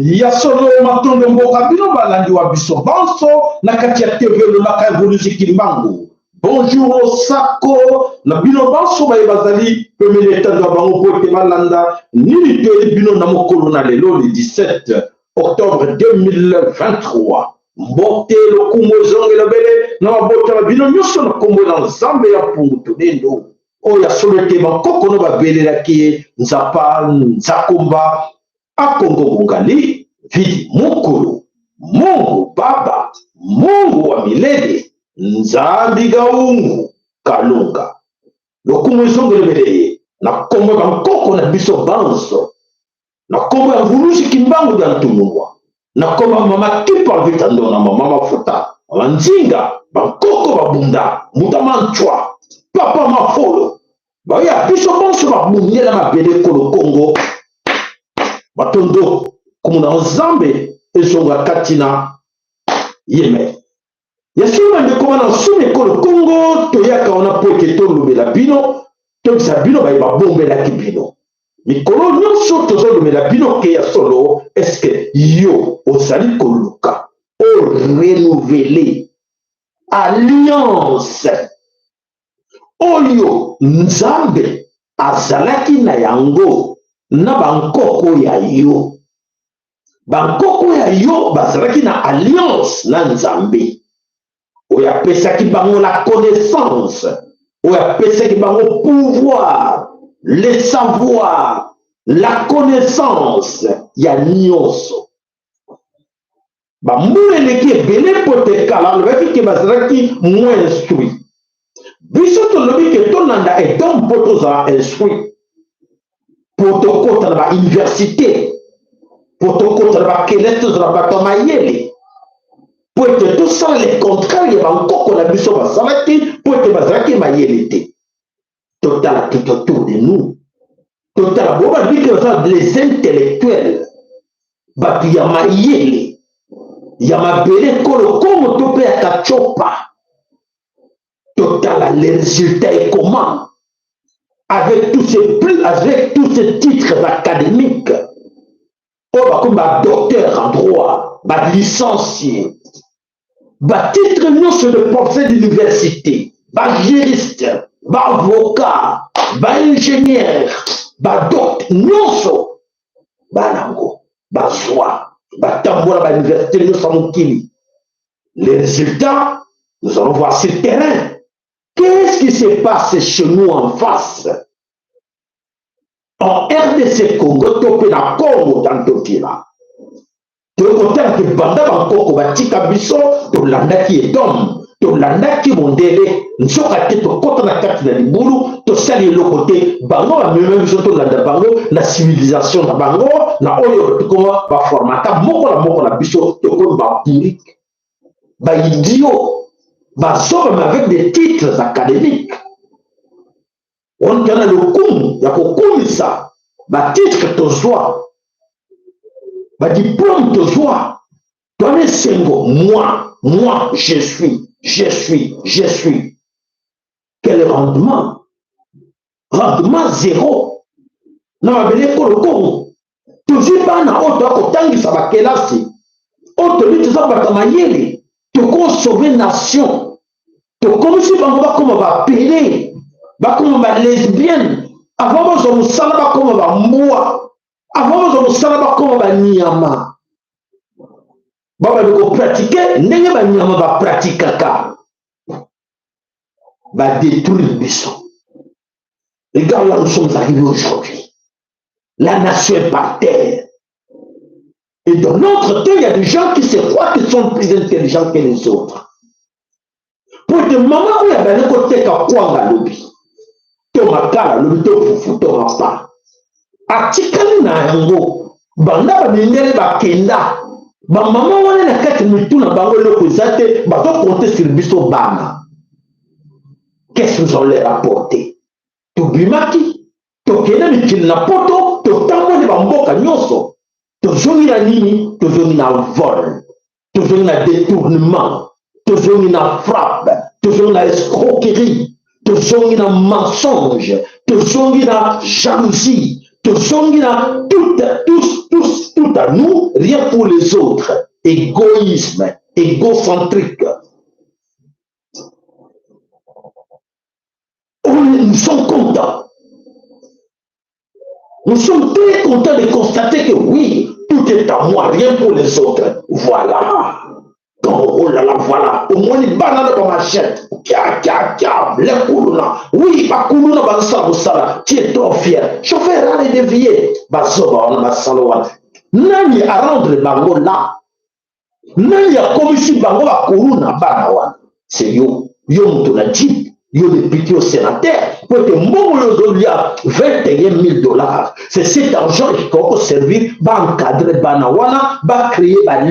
ya solo matondo mboka bino balandi wa biso banso na kati ya TV lolaka evolusi kimbangu. Bonjour Osako na bino banso baye bazali premier état de bango po te balanda nini te bino na mokolo na lelo le 17 octobre 2023. Mbote lokumo zonge la bele na mabota na bino nyonso na kombo na nzambe ya pungutu nendo oya solo te bakoko no babelelaki nzapa nzakumba akongo bungali vidi mukulu Mungu Baba Mungu wa milele nzambi gaungu kalunga lokumu izongelebeleye na kombo ya nkoko na biso banso na kombo ya mvulushi kimbangu ya ntumunwa na kombo ya mama kipa vitando na mama mafuta mama nzinga bankoko babunda mutamanchwa papa mafolo baya biso banso babundela mabele kolo Kongo batondo kumuna nzambe ezonga katina yeme yasuma ndeko na sume kolo Kongo toyaka ona poke tolobela bino tobisa bino baye babombela kibino mikolo nyonso tozolobela bino ke ya solo eske yo ozali koluka o renouveler alliance oyo nzambe azalaki na yango na bankoko ya yo. Bankoko ya yo bazalaki na alliance na nzambe oyo apesaki bango la connaissance oyo apesaki bango pouvoir le savoir la connaissance ya nyonso bambula eleki ebele po te kala lobaki ke bazalaki moins instruit biso tolobi ke tolanda eton mpo tozala instruit po tokota na bauniversité po tokota na bakele tozala bato mayele po ete tosala le contraire ya bankoko na biso basalaki po ete bazalaki mayele te totala tout autour de nous totala bo babi ke bazala les intellectuels bato ya mayele ya mabele kolo kongo to mpe ya kachopa totala les résultats et comment avec tous ces titres académiques oh comme docteur en droit licencié titre nyonso de professeur d'université juriste avocat ingénieur docteur nyonso banango bazwa batambola université nyonso mokili. Les résultats nous allons voir sur le terrain. Qu'est-ce qui se passe chez nous en face? En RDC Congo, topé na Congo dans Tokila. Tokota ke banda bankoko batika biso to landa ki edom, to landa ki mondele, nsoka te to kota na kati na libulu, to sali eloko te, bango ba meme biso to landa bango na civilisation na bango, na oyo to ba formata moko na biso to ko ba public. Ba idiot mais avec des titres académiques. On a le coup, il y a beaucoup ça. Bah titre te soit, bah diplôme te soit. Toi les single, moi, je suis. Quel rendement? Rendement zéro. Non, mais l'école le Congo. Toujours pas na auto à côté ça va quelle assez. Auto lui tu vas pas mayele. Tu peux sauver nation. Tu comme si on va comme va payer, va comme va lesbienne. Avant on nous salaba comme va moi. Avant on nous salaba comme va niama. Baba de pratiquer, n'est pas niama va pratiquer car va détruire le son. Regarde là où nous sommes arrivés aujourd'hui. La nation est par terre. Et dans notre temps, il y a des gens qui se croient qu'ils sont plus intelligents que les autres. Pour des mamans, il y a des côtés qui ont quoi lobby. Tomakala, lobby, tofufu, tomapa. Atikali na yango. Banda ba mindele ba kenda. Ba maman wana na kati mutu na bango loko zate, ba to compter sur biso bana. Qu'est-ce que nous allons leur apporter? Tobimaki, tokena mikili na poto, totambo ba mboka nyonso. Toujours na nini, toujours na vol, toujours na détournement, toujours na frappe, toujours na escroquerie, toujours na mensonge, toujours na jalousie, toujours na tout à nous, rien pour les autres. Égoïsme, égocentrique. Nous sommes contents. Nous sommes très contents de constater que oui, tout est à moi, rien pour les autres. Voilà. Donc, oh là là, voilà. Au moins, il banane dans ma machette. Les koulouna. Oui, ma koulouna, tu es trop fier. Chauffeur, allez dévier. Bazoba, on a saloua. Nani a rendre bango là. Nani a commissi bango la koulouna, banawan. C'est yo. Yo mtouna jeep. Yo député au sénateur. Pour que mon il y a 21 000 $. C'est cet argent qui peut servir pour encadrer Banawana, pour créer la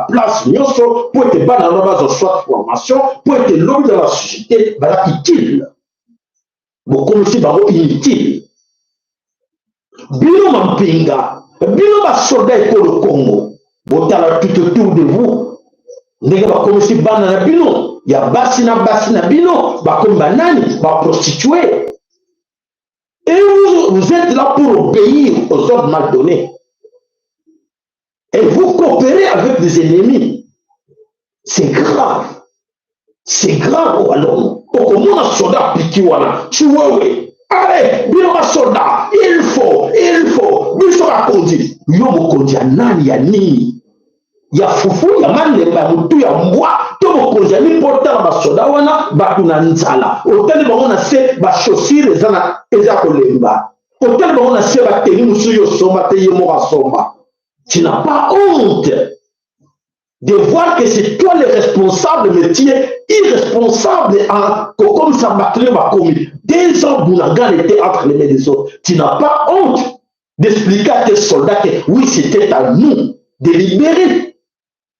place nyoso, pour que Banawana soit formation, pour que l'homme de la société soit utile. Bon, comme si Banawana inutile. Bino Mampinga, Bino Basoda et le Congo, bon, t'as tout autour de vous. N'est pas comme si Banana Bino. Il y a basina bino, comme banani, prostituée. Et vous êtes là pour obéir aux ordres mal donnés. Et vous coopérez avec des ennemis. C'est grave. C'est grave. Alors, au moins, un soldat pikiwana, tu vois, oui. Allez, bino soldat, il faut, biso la conduit. Yo mo conduit nani ya nini. Ya fufu ya malemba mutu ya mbwa to mokonzi ni porta na basoda wana bakuna nzala otali bango na se ba chaussures eza kolemba otali bango na se ba teni musu yo somba te yemo ba somba. Tu n'as pas honte de voir que c'est toi le responsable, mais tu es irresponsable comme ça battre va commis. 2 ans Bounagan était entre les mains des autres. Tu n'as pas honte d'expliquer à tes soldats que oui, c'était à nous de libérer.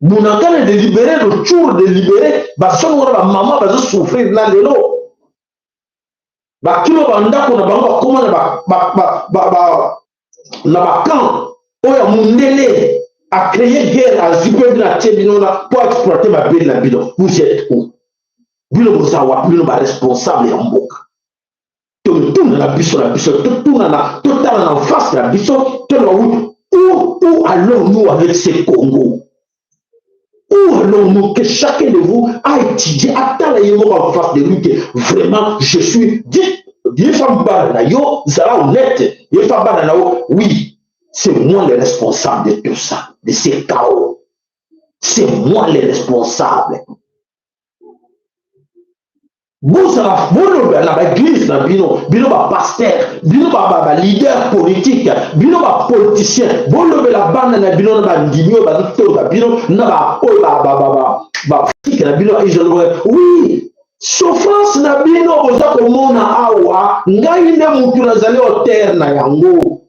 Bounagan de libérer le tour de libérer, la maman va souffrir là de l'eau. Kilo banda ko na bango comment na camp oya mundele a créé guerre à Zibé na Tchébinona pour exploiter ma belle la bidon. Vous êtes où? Bilo Bozawa, bilo ba responsable en mboka. Tout na biso, tout na en face la biso, où allons-nous avec ces Congo? Où allons-nous que chacun de vous a étudié, attend les mots en face de lui que vraiment je suis dit, oui, c'est moi le responsable de tout ça, de ces chaos. C'est moi le responsable. Vous l'église, bino pasteur, bino leader politique, bino politicien, vous la bande na bino na bino oui, souffrance na bino oza komona awa, ngai ne mutu nazali au terre na yango.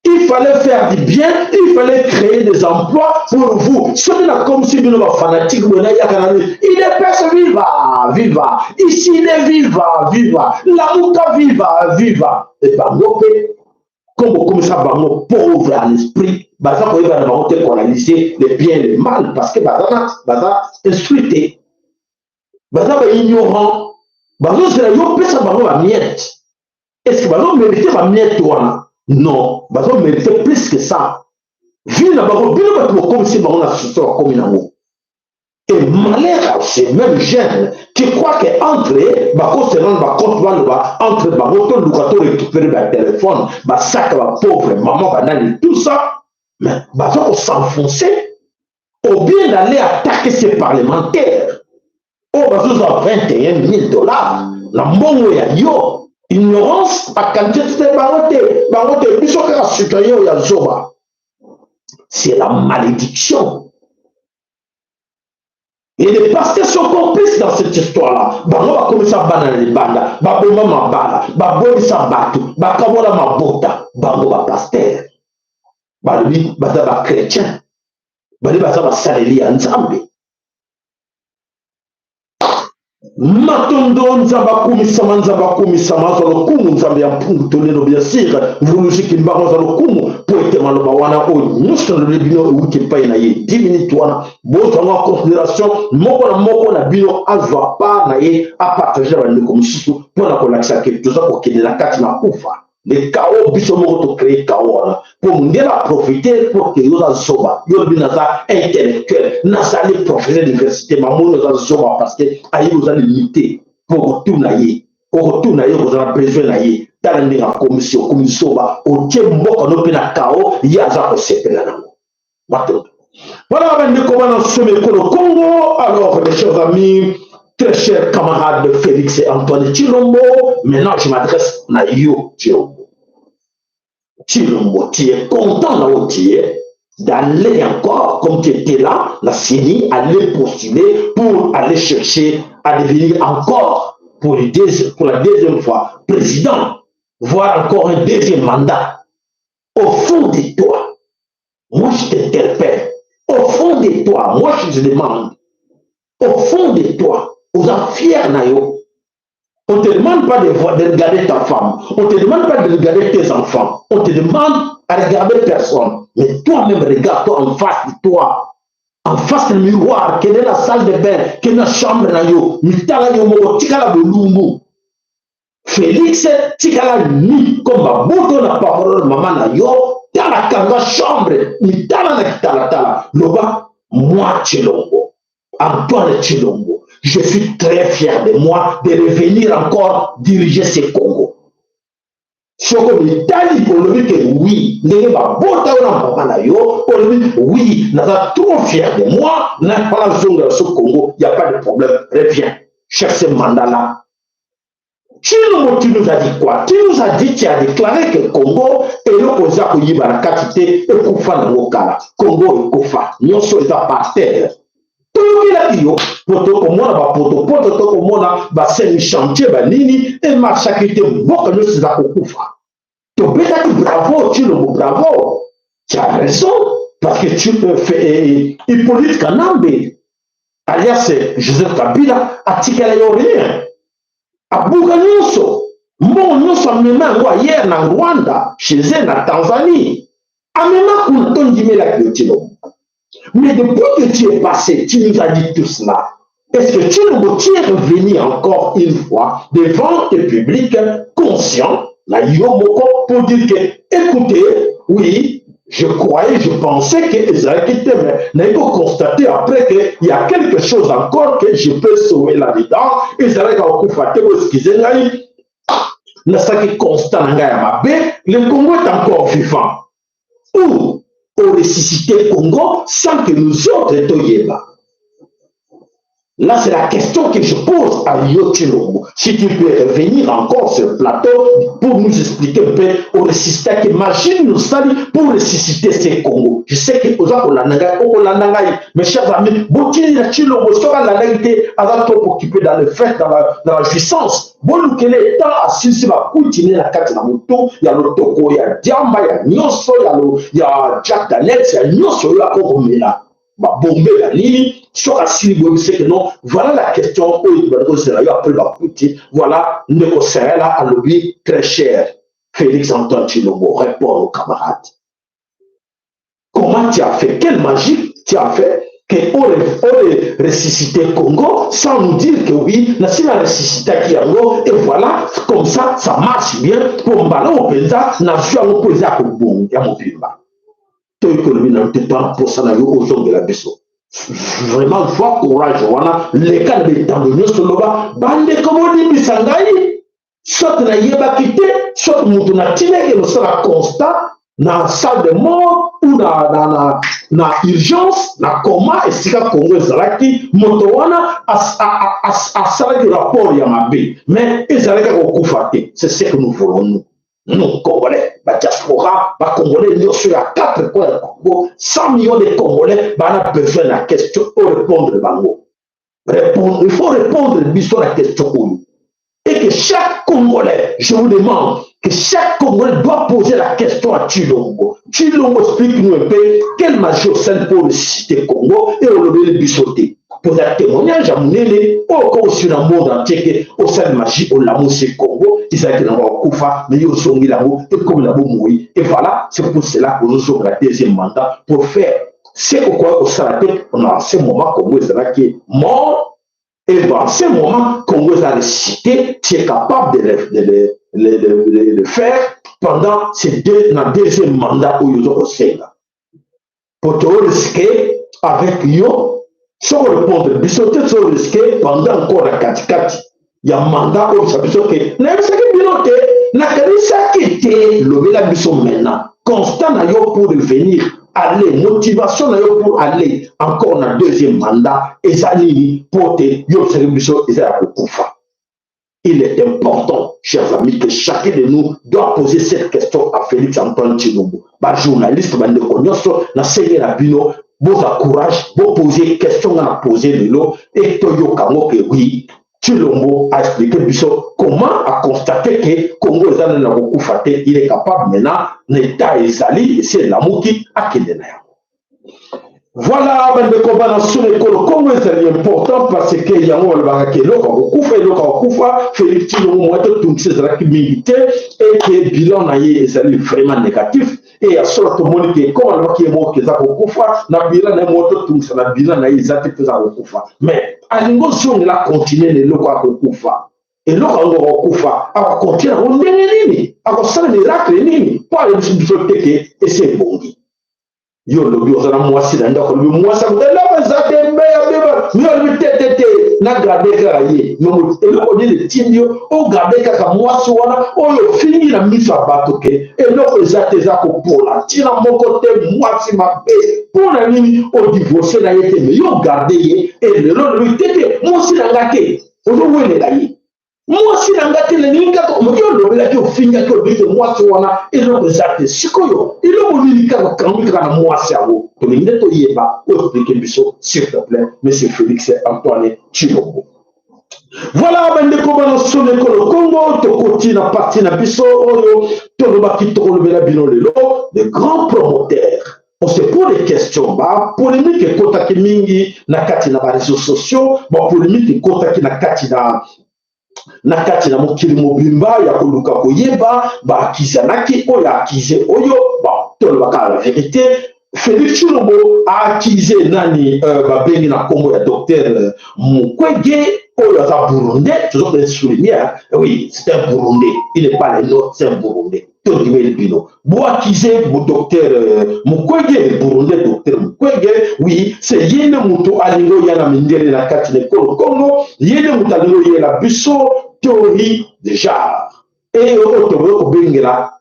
Il fallait faire du bien, il fallait créer des emplois pour vous. Ceux comme si nous sommes fanatiques, il est personne viva. Ici il est viva. La mouka viva. Et bango, comme ça, bango pauvre à l'esprit, baza ko yeba na bango te canaliser les bien et les mal, parce que baza instruité, baza ignorant, baza c'est la yo pesa bango ba miette. Est-ce que baza mérite ba miette wana? Non, bazo mérite plus que ça. Vu la bago, bien comme si on a ce comme une. Et malheur à ces mêmes jeunes qui croient qu'entre eux, bago se rend entre bago, tout le gâteau récupérer le téléphone, sac la pauvre maman, banane, tout ça. Mais bago s'enfoncer au bien d'aller attaquer ces parlementaires. Oh, bago a 21 000 $. La mbongo ya yo. Ignorance à quantité de barote, c'est la malédiction. Et les pasteurs sont complices dans cette histoire-là. Bango va commencer à banane les bandes, baboma ma bala, baboni sa batu, bakamola ma bota, bango va pasteur. Bali baza ba chrétien, bali baza ba saleli nzambe. Matondo nzamba kumisama zalo kumu nzambe ya mpungu tolelo bien sûr vulushi kimbango zalo kumu poete maloba wana o nyusto le bino uke pai na ye 10 minutes wana bozo en considération moko na bino azwa pa na ye a partager ba ndeko mususu pona ko lakisa ke toza ko kende la kati na kufa le chaos bisomo créer chaos pour nous profiter pour que nous en soba yo binaza intellectuel nasa les professeurs d'université maman nous en soba parce que ayi nous a limité pour tout naïe vous avez besoin naïe dans la commission ba au tie mboko no pena chaos ya za ko sepela nango bato voilà comment on se met le Congo. Alors mes chers amis, très chers camarades de Félix et Antoine Tshilombo, maintenant je m'adresse à Yo Tshilombo. Tshilombo, tu es content là où tu es d'aller encore, comme tu étais là, la CENI, aller postuler pour aller chercher à devenir encore, pour la deuxième fois, président, voire encore un deuxième mandat. Au fond de toi, moi je t'interpelle, au fond de toi, moi je te demande, au fond de toi, vous êtes fier Nayo. On ne te demande pas de regarder ta femme, on ne te demande pas de regarder tes enfants, on te demande à regarder personne. Mais toi-même, regarde-toi en face de toi, en face du miroir, qui est la salle de bain, qui est la chambre Nayo, mitala yo tikala bolumbu. Félix, tikala ni comme babuto na parole maman Nayo, dans la chambre, mitala na kitala, loba, moi Tshilombo, Antoine Tshilombo. Je suis très fier de moi de revenir encore diriger ce Congo. Ce que l'Italie, oui, oui, nous sommes trop fiers de moi, nous n'avons pas la zone de ce Congo, il n'y a pas de problème, reviens, cherche ce mandat-là. Tu nous as dit quoi? Tu nous as dit, tu as déclaré que le Congo est l'opposé à Koyibarakatite et Koufa Nangokala. Congo et Koufa, nous sommes par terre. Poto komona ba seni chantier ba nini et machakite mboka no siza kokufa. To beta ki bravo Tshilombo, bravo. Tu as raison parce que tu peux faire Hippolyte Kanambe alias Joseph Kabila atikala yo rien. Abuka nyonso mbongo nyonso amema ngo hier na Rwanda chez eux na Tanzanie. Amema kuna tondimela ki Tshilombo. Mais depuis que tu es passé, tu nous as dit tout cela. Est-ce que tu es revenu encore une fois devant le public conscient, la Yomoko, pour dire que, écoutez, oui, je croyais, je pensais que Israël quittait, mais il faut constater après qu'il y a quelque chose encore que je peux sauver là-dedans. Israël a beaucoup fatigué, excusez-moi, le Congo est encore vivant. Où pour ressusciter le Congo sans que nous autres toyeba. Là, c'est la question que je pose à Yo Tshilombo. Si tu peux revenir encore sur le plateau pour nous expliquer un peu au ressusciter, imagine nous salut pour ressusciter ce Congo. Je sais que aux mes chers amis, Bokini na Tshilombo sera la réalité avant toi occupé dans le fait, dans la jouissance. Bon, nous que les temps à si va continuer la carte dans moto, il y a le Toko, il y a Diamba, il y a Nyonso, il y a Jack Daniels, il y a Nyonso, la Koromela. Bah, bomber la ligne, sur la cible, c'est que non, voilà la question, voilà, nous serons là à l'objet très cher. Félix Antoine Tshilombo, répond aux camarades. Comment tu as fait? Quelle magie tu as fait? Qu'on ait ressuscité le Congo sans nous dire que oui, nous avons ressuscité Kiango, et voilà, comme ça marche bien. Pour Mbala au Penza, nous avons posé à Koubou, et à Mopimba. Économie n'a pas pour ça aux gens de la Besso. Vraiment, foi, courage, voilà, les cas de temps de nous sur le bas, bande comme on dit, Missangaï, soit na yeba quitté, soit nous na tiré et nous sera constat, na salle de mort, ou na urgence, na coma, et si la Congo Zalaki, Motowana, à salle de rapport Yamabe. Mais ils allaient au coup faté, c'est ce que nous voulons nous. Nous, Congolais, la diaspora, les Congolais, nous sommes à 4 coins du Congo, 100 millions de Congolais, on a besoin de la question pour répondre. Il faut répondre à la question. Et que chaque Congolais, je vous demande, que chaque Congolais doit poser la question à Tshilombo. Tshilombo explique-nous un peu quelle magie au sein pour ressusciter le Congo et au lever le bissoté. Pour un témoignage à Mounele, au sur le monde entier, au sein de magie, au l'amour c'est Congo, ils ont été dans le Koufa, mais ils sont mis là-haut, et comme là-haut mourir. Et voilà, c'est pour cela que nous sommes la deuxième mandat pour faire. C'est pourquoi au Salaté, on a en ce moment Congo qui est mort, et dans ce moment, Congo a ressuscité, tu es capable de le faire pendant ces deuxième mandat où ils ont aussi pour te risquer avec yo sans répondre bisoté sur risquer pendant encore la 4 il y a mandat où ça bisoté n'a pas que biloté n'a que ça qui était le la biso maintenant constant na yo pour devenir aller motivation na yo pour aller encore dans deuxième mandat et ça ni pour te yo c'est biso et ça kufa. Il est important, chers amis, que chacun de nous doit poser cette question à Félix Antoine Tshilombo. Bah, journaliste, bah, ne connaissent pas, na seigneur la bino, bon courage, bon poser question à poser de l'eau, et Toyo Kamo que oui, Tshilombo a expliqué biso comment a constaté que Congo est dans le beaucoup faté, il est capable maintenant, l'État est allé, et c'est l'amour qui a quitté. Voilà, ben de combat sur l'école, comment c'est important parce que il y a un bagage qui est Félix Tshilombo moi tout ces milité et que bilan naie est vraiment négatif et à sorte de monde qui comment alors qui est mort que ça kufa na bilan na moto tout ça na bilan naie zati que ça kufa mais à l'ingontion la continuer le loko kufa et loko kufa a continuer on nini a ça miracle nini pas le bisoté et c'est bon. Yo le bio zana mwasi na ndako le mwasi ko la bazate meya beba yo le tete na garder ka ye no mo e ko ni le tindio o garder ka mwasi wana o yo fini na mifa bato ke e no ko zate za ko pola tina moko te mwasi mabe pona nini o divorcer na yete me yo garder ye e le lo tete mwasi na ngate o do wele la ye mwasi na ngate le ninga ko mo yo lo la ko finga ko bite mwasi wana e no ko zate sikoyo e lo mo ni ka kambi ka na mwasi awo to ni ndeto yeba o expliquer biso s'il te plaît monsieur Félix Antoine Tshilombo. Voilà bande ko bana sonné ko le Congo to koti na parti na biso oyo to lo baki to le bino lelo de grands promoteurs. On se pose des questions, bah, polémique et kotaki mingi na kati na réseaux sociaux, bah, polémique et kotaki na kati na mokili mobimba ya koluka koyeba ba akizanaki oyo akize oyo ba tolobaka la vérité. Félix Tshilombo a accusé nani babengi na kombo ya docteur Mukwege oyo aza burundais, toujours de souligner, oui c'est un burundais, il n'est pas le nôtre, c'est un burundais. Tout le bino. Bo accusé le docteur Mukwege, burundais docteur Mukwege, oui c'est yene muto alingo yana mindele na kati ne Congo, yene muto alingo yana biso théorie de genre. Et au bengela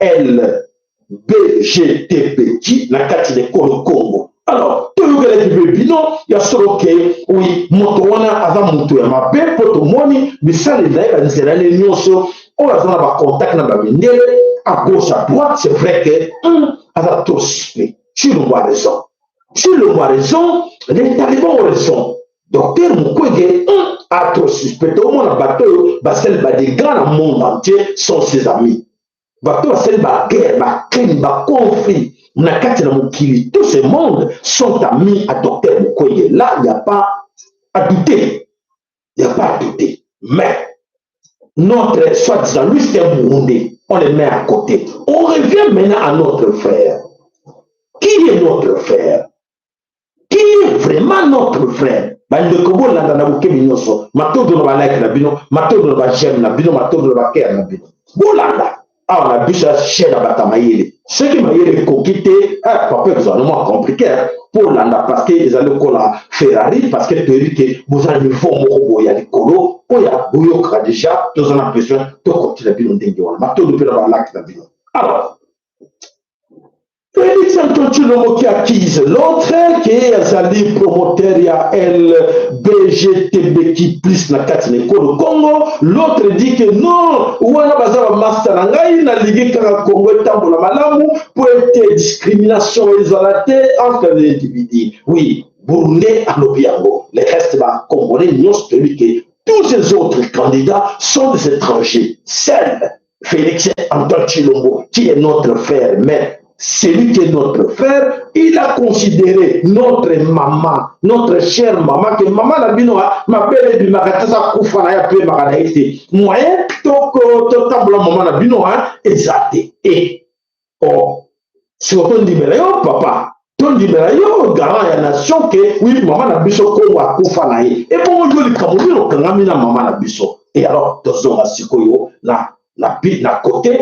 LBGTP qui na kati de Congo. Alors, tout le monde dit non, il y a solo que oui, motowana avant moto ya mabe poto moni, mais ça les d'ailleurs c'est là les nyonso, on a besoin de contact na ba mindele à gauche à droite, c'est vrai que a trop suspect. Tshilombo a raison. Tshilombo a raison, les talibans ont raison. Docteur Mukwege a trop suspect. Au monde a bateau, basel ba des grands dans le monde entier sont ses amis. Bateau basel ba guerre, ba crime, ba conflit. Nakati na mukili, tous ces mondes sont amis à docteur Mukwege. Là, il n'y a pas à douter. Il n'y a pas à douter. Mais notre soi-disant, lui c'est un Burundais, on les met à côté. On revient maintenant à notre frère. Qui est notre frère? Qui est vraiment notre frère? Bande kobo landa na buke binyoso, matodo no ba like na bino, matodo no ba j'aime na bino, matodo no ba care na bino. Bolanda. Ah, on a bu ça chez la bataille. Ce qui m'a dit que pas peu extrêmement compliqué pour l'anda parce qu'ils allaient coller Ferrari parce que tu dis que vous avez une forme il y a des colos, il y a bouillon déjà, tous en a besoin de continuer à bien dingue. Ma tout depuis la lac la bino. Alors, Félix Antoine Tshilombo qui accuse l'autre qui est Azali promoteur il y a LBGTB qui plus na kati ne Congo. L'autre dit que non, wana bazaba master na ngai na ligi kaka Congo tambola malamu pour être discrimination isolée entre les individus. Oui, Burundais à l'Obiango, les restes ba Congolais n'ont celui que tous les autres candidats sont des étrangers. Seul Félix Antoine Tshilombo qui est notre frère, mais celui qui est notre frère, il a considéré notre maman, notre chère maman, que maman la binoa, ma belle du magatasa koufana ya pe magadaïté. Moyen toko tabla maman la binoa, exacté. Et, oh, si on dit, mais yo, papa, ton dit, mais yo, garant ya nation que, oui, maman la biso kowa koufana ye. Et pour moi, le Cameroun, on kangami na maman la biso. Et alors, tozo rasiko yo, na côté,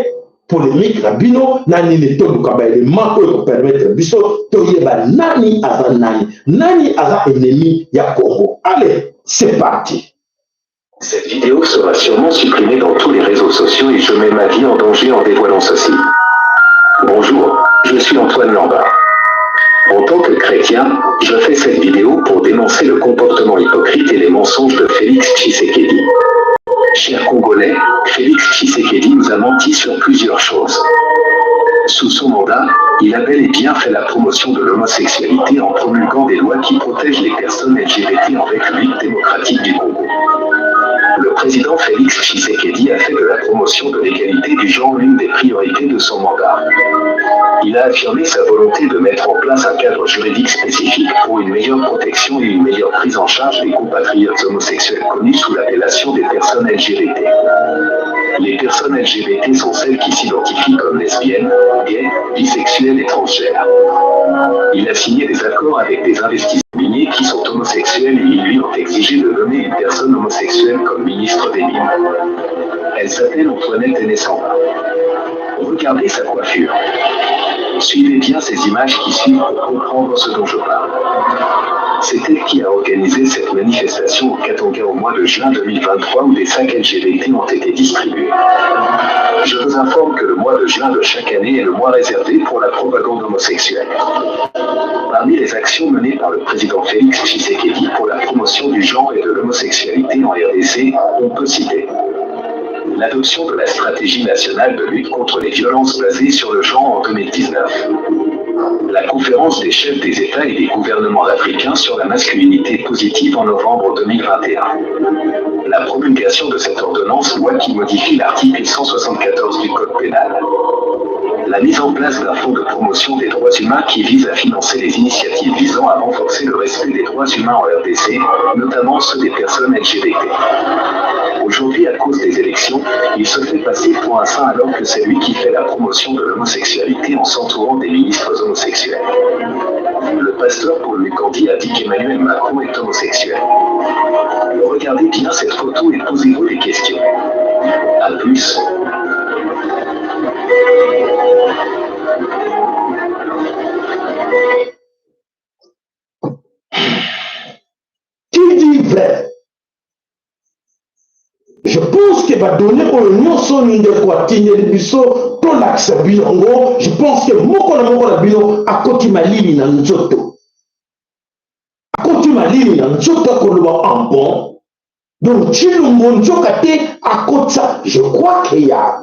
polémique na bino nani ne toluka ba élément oyo permettre biso toyeba nani aza ennemi ya Congo. Allez, c'est parti. Cette vidéo sera sûrement supprimée dans tous les réseaux sociaux et je mets ma vie en danger en dévoilant ceci. Bonjour, je suis Antoine Lambert. En tant que chrétien, je fais cette vidéo pour dénoncer le comportement hypocrite et les mensonges de Félix Tshisekedi. Chers Congolais, Félix Tshisekedi nous a menti sur plusieurs choses. Sous son mandat, il a bel et bien fait la promotion de l'homosexualité en promulguant des lois qui protègent les personnes LGBT en République démocratique du Congo. Le président Félix Tshisekedi a fait de la promotion de l'égalité du genre l'une des priorités de son mandat. Il a affirmé sa volonté de mettre en place un cadre juridique spécifique pour une meilleure protection et une meilleure prise en charge des compatriotes homosexuels connus sous l'appellation des personnes LGBT. Les personnes LGBT sont celles qui s'identifient comme lesbiennes, gays, bisexuelles et transgenres. Il a signé des accords avec des investisseurs miniers qui sont homosexuels et ils lui ont exigé de nommer une personne homosexuelle comme ministre des Mines. Elle s'appelle Antoinette Enesamba. Regardez sa coiffure. Suivez bien ces images qui suivent pour comprendre ce dont je parle. C'est elle qui a organisé cette manifestation au Katanga au mois de juin 2023 où des sacs LGBT ont été distribués. Je vous informe que le mois de juin de chaque année est le mois réservé pour la propagande homosexuelle. Parmi les actions menées par le président Félix Tshisekedi pour la promotion du genre et de l'homosexualité en RDC, on peut citer l'adoption de la stratégie nationale de lutte contre les violences basées sur le genre en 2019. La conférence des chefs des États et des gouvernements africains sur la masculinité positive en novembre 2021. La promulgation de cette ordonnance loi qui modifie l'article 174 du Code pénal. La mise en place d'un fonds de promotion des droits humains qui vise à financer les initiatives visant à renforcer le respect des droits humains en RDC, notamment ceux des personnes LGBT. Aujourd'hui, à cause des élections, il se fait passer pour un saint alors que c'est lui qui fait la promotion de l'homosexualité en s'entourant des ministres homosexuels. Le pasteur Paul Mukandi a dit qu'Emmanuel Macron est homosexuel. Regardez bien cette photo et posez-vous des questions. A plus. Qui dit vrai? Je pense que va donner au nyonso ninde kwa tindeli biso to lakisa bilongo. Je pense que moko na bino akoti malini na nzoto. Akoti malini na nzoto koloba en bon. Donc chilungo nzoka te akotsa. Je crois qu'il y a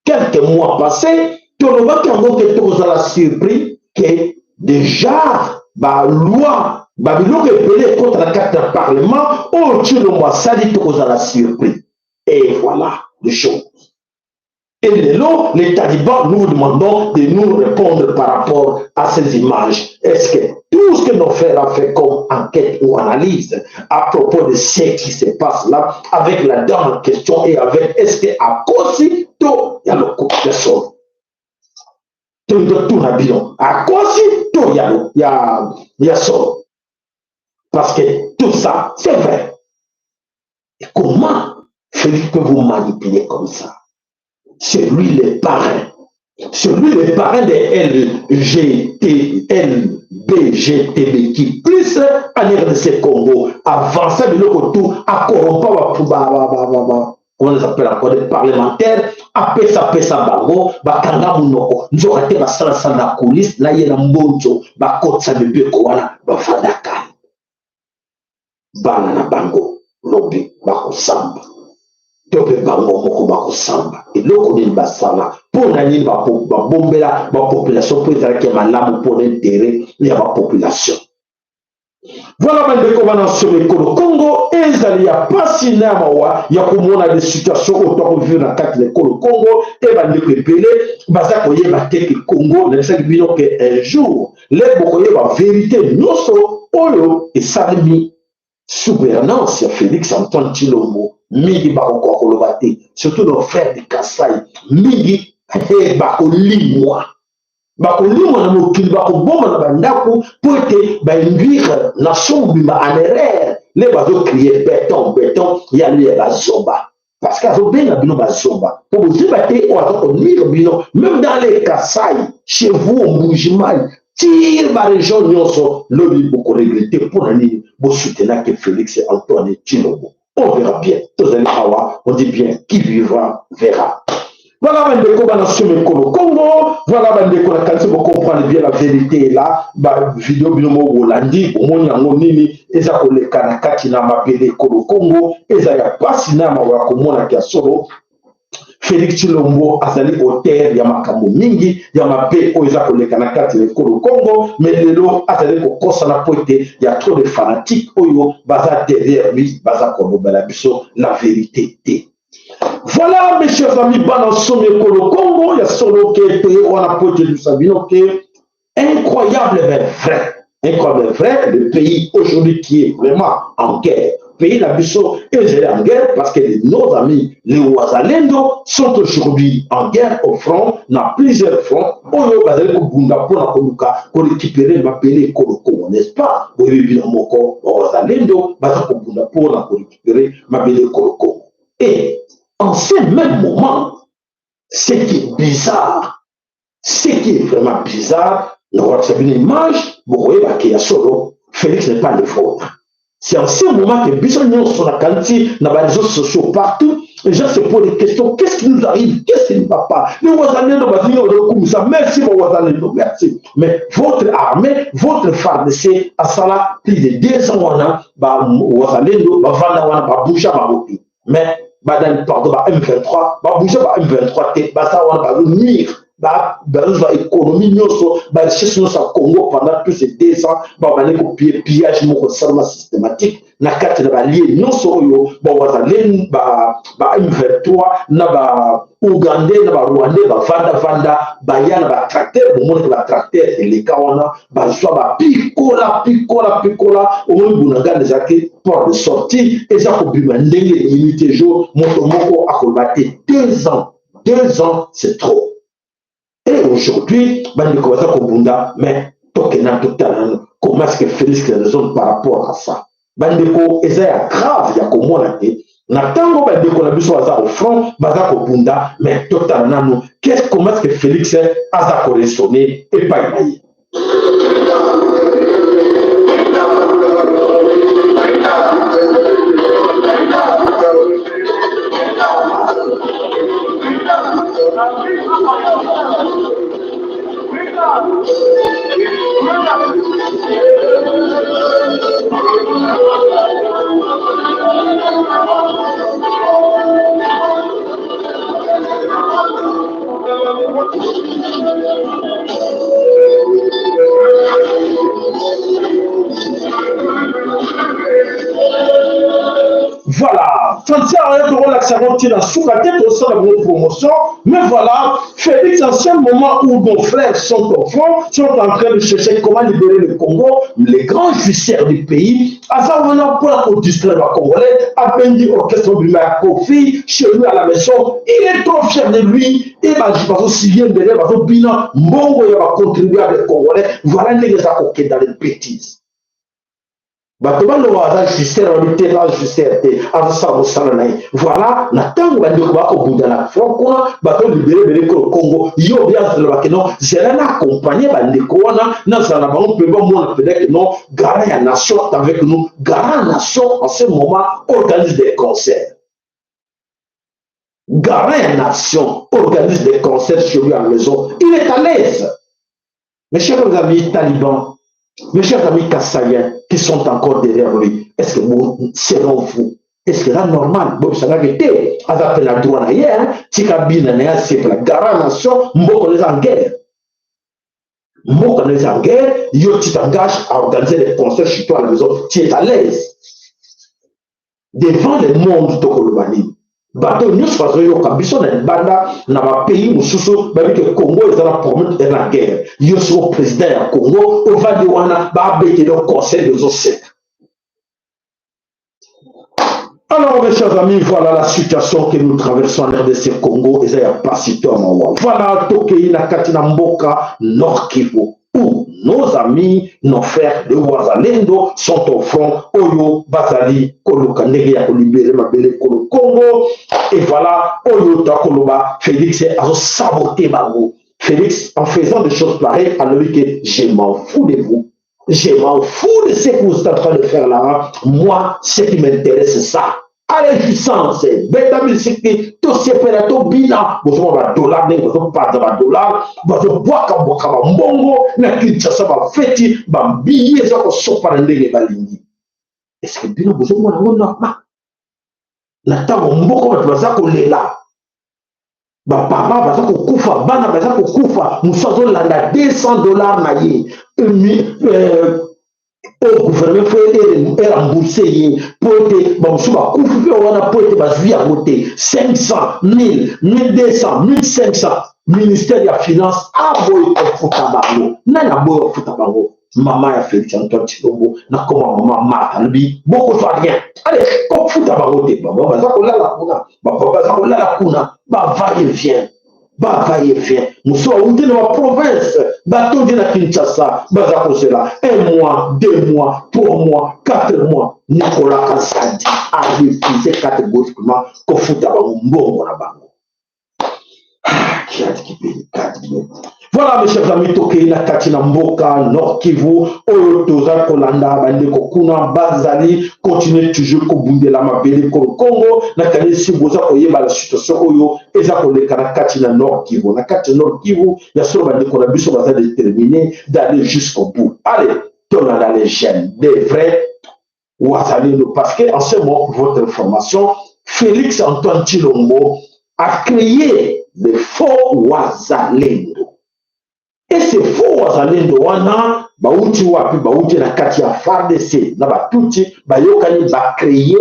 quelques mois passés, toloba kango ke tozala surpris que déjà ba loi Babylone est belé contre la carte d'un parlement, oh Dieu le moi sali la surpris. Et voilà les choses. Et là, les talibans nous demandons de nous répondre par rapport à ces images. Est-ce que tout ce que nos frères ont fait comme enquête ou analyse à propos de ce qui se passe là, avec la dame en question et avec est-ce qu'à cause il y a le coup de sol. Tout n'a bilan. À cause il y a sol. Parce que tout ça, c'est vrai. Et comment Félix peut vous manipuler comme ça? C'est lui le parrain. C'est lui le parrain de LBGTB qui plus en RDC Congo. Avant ça, de l'autre tour, à corrompre, comment on les appelle encore des parlementaires, à pesa bango, bakanga munoko, nzokate basala na coulisses, na yena mbonzo, bakotsa bebe koala, bafadaka. Bana na bango lobi bakosamba tope bango moko bakosamba eloko nini basala mpona nini babombela bapopulation mpo ezalaki malamu mpona intere ya bapopulation. Voilà bandeko bana nsolo ekolo Congo ezali ya pasi na ya mawa ya komona des situations oyo tokovivre na kati na ekolo Congo e bandeko ebele baza koyeba te ke Congo nayebisaki bino ke un jour le bokoyeba vérité nyonso oyo esalemi sous gouvernance ya Félix Antoine Tshilombo mingi bakokoka koloba te, surtout nos frères de Kasai mingi bakolimwa na mokili bakoboma na bandako po ete bainduire nation obima en erreur le bazokrie béton ya lui bazoba parce qu'azobenga bino bazomba pour vous débattre ou azokonir bino même dans les Kasaï chez vous au Mbujimai tire ma région nyonso lobi beaucoup regretter pour nani vous soutenir que Félix Antoine Tshilombo. On verra bien. On dit bien qui vivra verra. Voilà, Bandeko, Kolo Congo. Voilà, Bandeko, quand vous comprenez bien la vérité là, vidéo binomo Rolandi, au moins yango nini, eza koleka na kati na mapele Kolo Congo, eza ya pasi na mawa komona kia solo. Félix Tshilombo azali auteur ya makambo mingi ya mabe oyo eza koleka na kati na Kolo Congo, mais lelo azali kokosa na poete ya trop de fanatiques oyo baza derrière lui, baza kolobela biso la vérité te. Voilà, mes chers amis, bana somme Kolo Congo, il y a solo qui est on a poté du Sabino qui est incroyable mais vrai. Incroyable vrai, le pays aujourd'hui qui est vraiment en guerre. Le pays d'Abisso est en guerre parce que nos amis, les Ouazalendo, sont aujourd'hui en guerre au front, dans plusieurs fronts. Oyo bazali ko bunda pona koluka ko récupérer m'appeler Kolo Congo, n'est-ce pas? Boye bina moko Ouazalendo bazali ko bunda pona ko récupérer m'appeler Kolo Congo. Et en ce même moment, ce qui est bizarre, ce qui est vraiment bizarre, nous avons une image, vous voyez qu'il y a solo, Félix n'est pas le faute. C'est en ce moment que Bissonnion sont la quantité, dans les réseaux sociaux partout, les gens se posent des questions, qu'est-ce qui nous arrive, qu'est-ce qui ne va pas? Les Ouazalendo vont dire comme ça, merci mon Ouazalendo, merci. Mais votre armée, votre FARDC, à ça là, plus de 2 ans, Ouazalendo, va bouger à Maroki. Mais badal pardon ba M23 ba bouger ba M23 te ba ça on va venir ba économie nyonso ba richesse nyonso à Congo pendant tous ces 2 ans ba bale ko pillage moko systématique na kati na ba lié nyonso oyo ba wazalen ba M23 na ba Ougandais na ba Rwandais ba vanda ba yana ba tracteur bo montre ba tracteur et les kawana ba soit ba picola au moins bunanga déjà que port de sortie et ça ko bima ndenge limité jour moko akolbate 2 ans 2 ans c'est trop. Et aujourd'hui bandi ko ça ko bunda mais tokena total comment est-ce que Félix raisonne par rapport à ça bandi ko eza grave ya komona te na tango bandi ko na biso aza au front baza ko bunda mais total nanu comment est-ce que Félix aza ko raisonner et pas y. Voilà, la sous-tête au sein de notre promotion, mais voilà, Félix, en ce moment où nos frères sont au front, sont en train de chercher comment libérer le Congo, les grands justicières du pays, à ça on a pour distraire les Congolais, à peine dit orchestre du maire Kofi, chez lui à la maison, il est trop fier de lui, et bah je pense aussi bien de lui, bah je bilan, Mbongo il va contribuer avec les Congolais, voilà les gens qui dans les bêtises. Voilà, Nathan va dire au bout de la fois, bateau libéré le Congo, yo bien le non, c'est un accompagné par les Corona, non, ça n'a pas on peut pas peut-être non, garant la nation avec nous, garant la nation en ce moment organise des concerts. Garant la nation organise des concerts chez lui à la maison, il est à l'aise. Mes chers amis talibans, mes chers amis kassaïens qui sont encore derrière lui, est-ce que vous, selon vous, est-ce que là normal, bon, ça va arrêter, avec la droite hier, si Kabila c'est pour la garantie, Mboko les en guerre. Mboko les en guerre, yo tu t'engages à organiser des concerts chez toi à la maison, tu es à l'aise. Devant le monde de Kolobani. Bateau nous faisons yo kabiso na banda na ba pays mususu ba que Congo est dans la promettre de la guerre. Yo so président ya Congo au va de wana ba bete le conseil des OCEC. Alors mes chers amis, voilà la situation que nous traversons en RDC Congo et ça y a pas si tôt. Voilà Tokei na Katina Mboka Nord Kivu. où nos amis, nos frères de Wazalendo sont au front. Oyo Bazali Koloka Negeya Kolibere Mabele Kolo Congo. Et voilà, Oyo Takoloba, Félix a saboté Bango. Félix, en faisant des choses pareilles, a dit que je m'en fous de vous. Je m'en fous de ce que vous êtes en train de faire là. Moi, ce qui m'intéresse, c'est ça. Allez, puissance, Bétamil, c'est que tout ce pérato bina, vous avez un dollar, vous avez pas de dollar, vous avez boaka boaka mbongo, na kinshasa ba feti, ba billet, ça va sopar ndenge balingi. Est-ce que bino vous avez un dollar? Na tango mboko ba baza ko lela. Ba papa baza ko kufa, bana baza ko kufa, musazo landa $200 na ye. Au gouvernement fait rembourser pour être bon souvent on a pour être basé à voter 500 1000 1200 1500 ministère de la finance a boy futabango na boy futabango maman a fait Antoine Chilombo na comment maman Martha lui beaucoup soit rien allez comme futabango te baba baza ko la kuna baba baza ko la kuna ba va et vient. Bah, va et vient. Nous sommes dans la province. Bateau de la Kinshasa. Bah, cela. 1 mois, 2 mois, 3 mois, 4 mois. Nicolas Kassadi a refusé catégoriquement qu'on foute à Bango. Voilà mes chers amis, Toké, Nakatina Mboka, Nord Kivu, Oyotoza, Kolanda, Bandeko Kuna, Bazali, continuez toujours Kobunde la Mabele, Congo, Nakane Siboza, Oyeba la situation, Oyo, Ezako le Kanakatina Nord Kivu, Nakatina Nord Kivu, Yasso Bandeko Nabiso va déterminer d'aller jusqu'au bout. Allez, tourne dans les gènes, des vrais Wazalendo, parce que en ce moment, pour votre information, Félix Antoine Chilombo a créé des faux Wazalendo. Et ces faux Wazalendo wana bauti wapi bauti na kati ya FARDC na batuti bayokani ba créer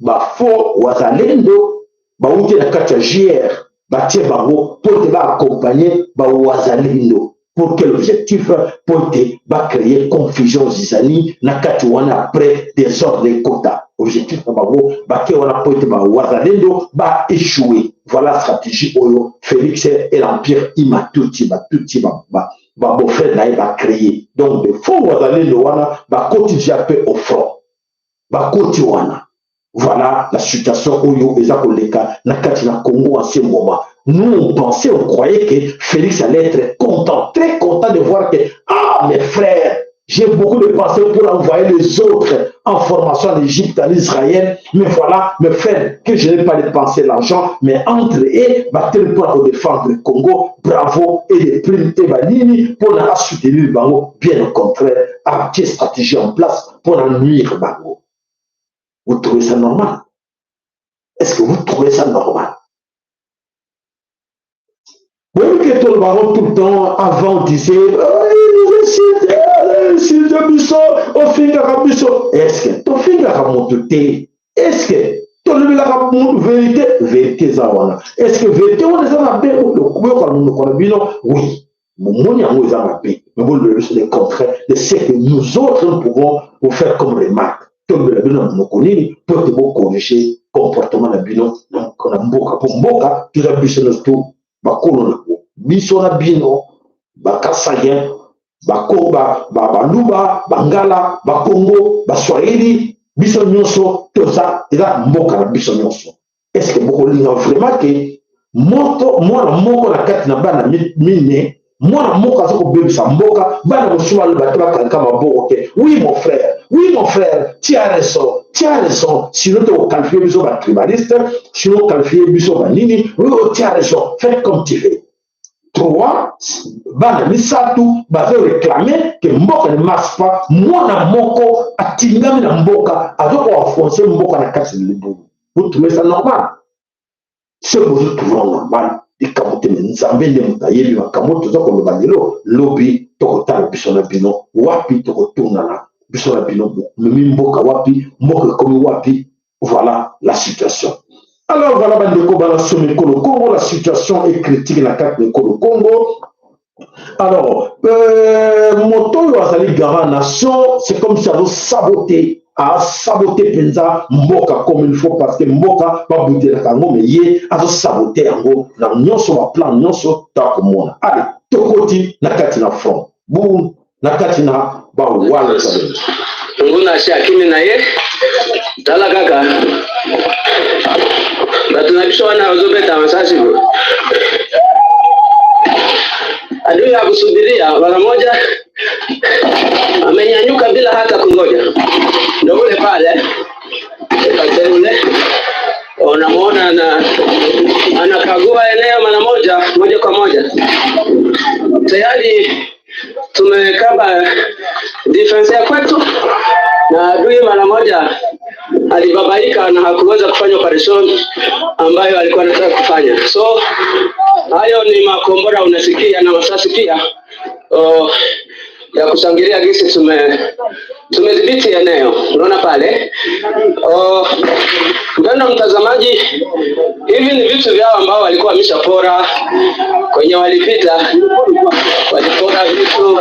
ba faux Wazalendo bauti na kati ya JR batie bango pour te ba accompagner ba Wazalendo pour quel objectif pour te ba créer confusion zizani na kati wana après désordre les quotas objectif na bango ba ke wana pour te ba Wazalendo ba échouer. Voilà la stratégie Oyo, Félix et l'Empire Imatuti, Bofred va créer. Donc, de faux Wazalendo wana, quotidien peu au front. Quotidien. Voilà la situation Oyo, Ezakoleka, Nakatina Congo en ce moment. Nous, on pensait, on croyait que Félix allait être content, très content de voir que, ah, mes frères, j'ai beaucoup de pensées pour envoyer les autres en formation en Égypte, en Israël. Mais voilà, mes frères, que je n'ai pas dépensé l'argent, mais entre eux, pour défendre le Congo, bravo, et les primes et Banini pour la soutenir le Bango. Bien au contraire, à quelle stratégie en place pour en nuire Bango. Vous trouvez ça normal? Est-ce que vous trouvez ça normal? Oui, que tout le baron tout le temps, avant, on disait, est-ce que ton fils a monté? Est-ce que ton fils a monté vérité? Vérité, est-ce que vérité, on les a bien oui, mon mais vous le contraire de ce que nous autres nous pouvons vous faire comme remarque. Comme le bilan nous connaît, peut vous corriger comportement de bilan, donc on a mboka pour mboka, tout a biché nos tout, biso na bino, bakasayen, bakoba, baluba, bangala, bakongo, baswahili, biso nyonso, toza, eza mboka na biso nyonso. Est-ce que vous voulez vraiment que moi na moko na kati na bana mine, moi na moko azoko bebisa mboka, bana mosuwa le bato bakanka maboko ke. Oui mon frère, tu as raison, sinon tu as qualifié biso ba tribaliste, sinon qualifié biso ba nini, oui, tu as raison, faites comme tu veux. 3, bana misatu bazo réclamer que mboka ne marche pas, moi na moko atingami na mboka, azoko enfoncer mboka na kati de l'ebout. Vous trouvez ça normal? Ce que vous trouvez normal, et quand vous nzambe nde mutayebi makambo toza koloba lelo lobi tokotala biso na bino wapi tokotunana biso na bino memi mboka wapi mboka komi wapi. Voilà la situation. Alors voilà bandeko bana somi Kolo Congo, la situation est critique na carte de Kolo Congo. Alors moto azali garant nation, c'est comme si on saboté a saboté penza mboka comme il faut parce que mboka ba bouter la kango mais yé a saboté yango na nyonso ba plan nyonso ta komona. Allez tokoti na kati na front. bu nakatina ba wala sabe nguna shakini na ye dala kaka batunabisho wana wazobeta masasi bro adui ya kusubiria mara moja amenyanyuka bila hata kungoja ndio ule pale ule unamuona anakagua eneo mara moja kwa moja tayari tumekaba defense ya kwetu na adui mara moja alibabaika na hakuweza kufanya operation ambayo alikuwa anataka kufanya. So hayo ni makombora unasikia na masasi pia ya kushangilia gisi tumedhibiti eneo. Unaona pale mpendwa mtazamaji, hivi ni vitu vyao ambao walikuwa wameshapora kwenye walipita, walipora vitu.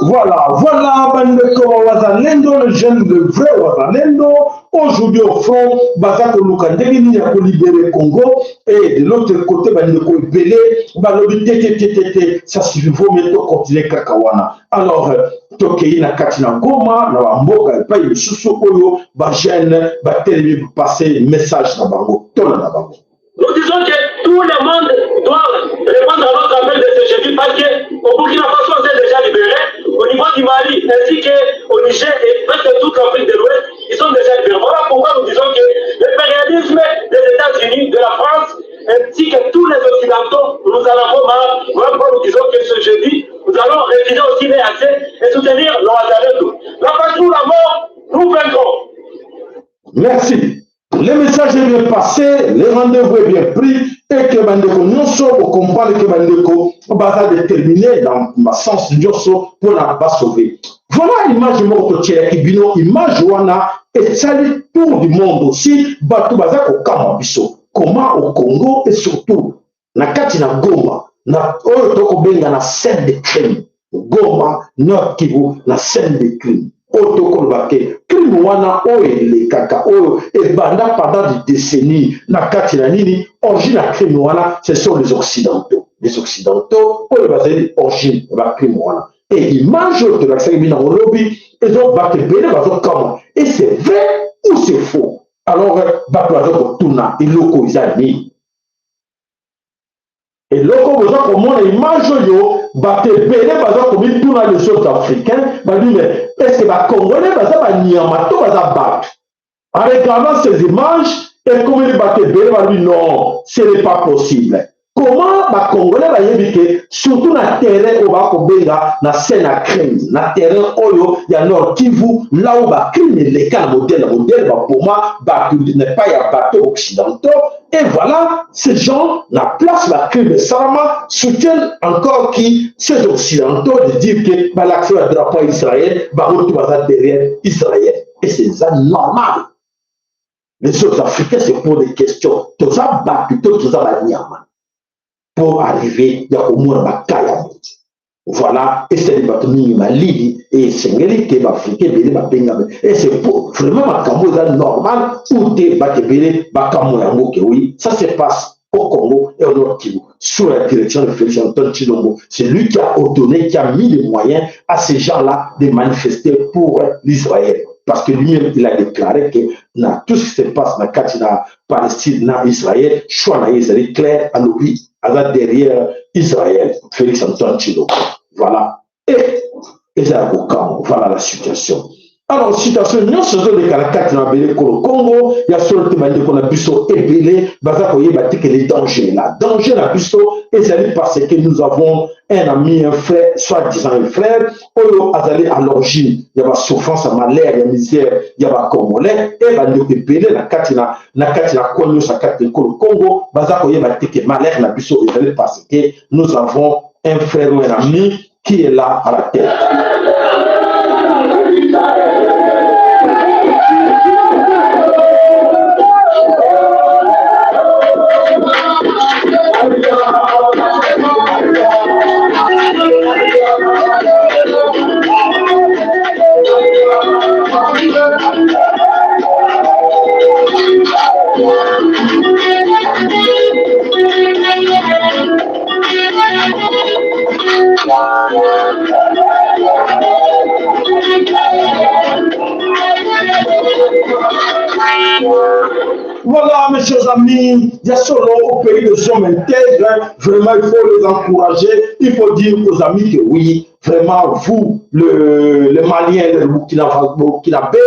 Voilà, bandeko wazalendo, le jeune, le vrai wazalendo, aujourd'hui au front, Bazako Lukandegini a libéré Congo, et de l'autre côté, bandeko Belé, balobi tete, ça suffit, faut maintenant continuer Kakawana. Alors, Tokei na Katina Goma, na Wamboka, et pas une sous oyo, Bajen, Batelemi, passer message na Bango, tona na Bango. Nous disons que tout le monde doit répondre à notre appel de ce jeudi parce qu'au Burkina Faso, on s'est déjà libéré. Au niveau du Mali, ainsi qu'au Niger et presque toute l'Afrique de l'Ouest, ils sont déjà libérés. Voilà pourquoi nous disons que l'impérialisme des États-Unis, de la France, ainsi que tous les Occidentaux, nous allons voir. Voilà pourquoi nous disons que ce jeudi, nous allons retirer aussi les accès et soutenir le Ouattara. La patrie ou la mort, nous vaincrons. Merci. Le message est bien passé, le rendez-vous est bien pris et que Bandeko Nyonso, on comprend que Bandeko va déterminer dans ma sens Nyonso pour la pas sauver. Voilà l'image de mon côté qui bino image wana et salut tour du monde aussi batu bazako kama biso. Comment au Congo et surtout na kati na Goma na oyo toko benga na scène de crime. Goma, Nord Kivu na scène de crime. Otokolbake crime wana oyo le kaka oyo et banda pendant des décennies na kati na nini origine à crime wana ce sont les occidentaux oyo bazali origine ba crime wana et image de la série bina lobby et donc ba tebele bazo kama et c'est vrai ou c'est faux alors ba bazo tuna iloko izani et loko boza komona image yo bate bele baza komi tuna les autres africains badi mais est-ce que ba congolais baza ba nyama to baza bat en regardant ces images et comme les bate bele badi non ce n'est pas possible. Comment ba congolais ba yebike surtout na terrain au ba ko benga na scène à crime na terrain oyo ya Nord Kivu là où ba crime les cas modèle ba poma ba n'est pas ya bateau occidentaux. Et voilà, ces gens, la place, la crime de Sarama, soutiennent encore qui, ces occidentaux, de dire que l'action du drapeau israélien va retrouver derrière Israël. Et c'est ça normal. Les autres Africains se posent des questions. Tout ça va plutôt tout ça va pour arriver à au moins à Kaya. Voilà, et c'est le bateau Mali et c'est que l'Africain et c'est pour vraiment normal où des bateaux oui, ça se passe au Congo et au Nord Kivu sous la direction de Félix Antoine Tshilombo. C'est lui qui a ordonné, qui a mis les moyens à ces gens-là de manifester pour l'Israël. Parce que lui-même, il a déclaré que tout ce qui se passe dans la Palestine, dans Israël, choix dans Israël, clair, à l'oubli, derrière Israël, Félix Antoine Tshilombo. Voilà. Et ça voilà la situation. Alors, situation, nous sommes des caractères dans le Congo, il y a seulement des manières qu'on a busso et belé, que les dangers là. Danger la busso, et c'est parce que nous avons un ami, un frère, soit-disant un frère, à l'origine, il y a la souffrance, la malheur, il y a la misère, il y a la congolais, et il y a la katina, konyo, sa katina, Congo, il y a la malheur, la busso, et c'est parce que nous avons un frère ou un ami qui est là à la tête. Voilà, mes chers amis, il y a seulement au pays des hommes intègres, vraiment il faut les encourager, il faut dire aux amis que oui, vraiment vous, les Maliens, les Burkinabés,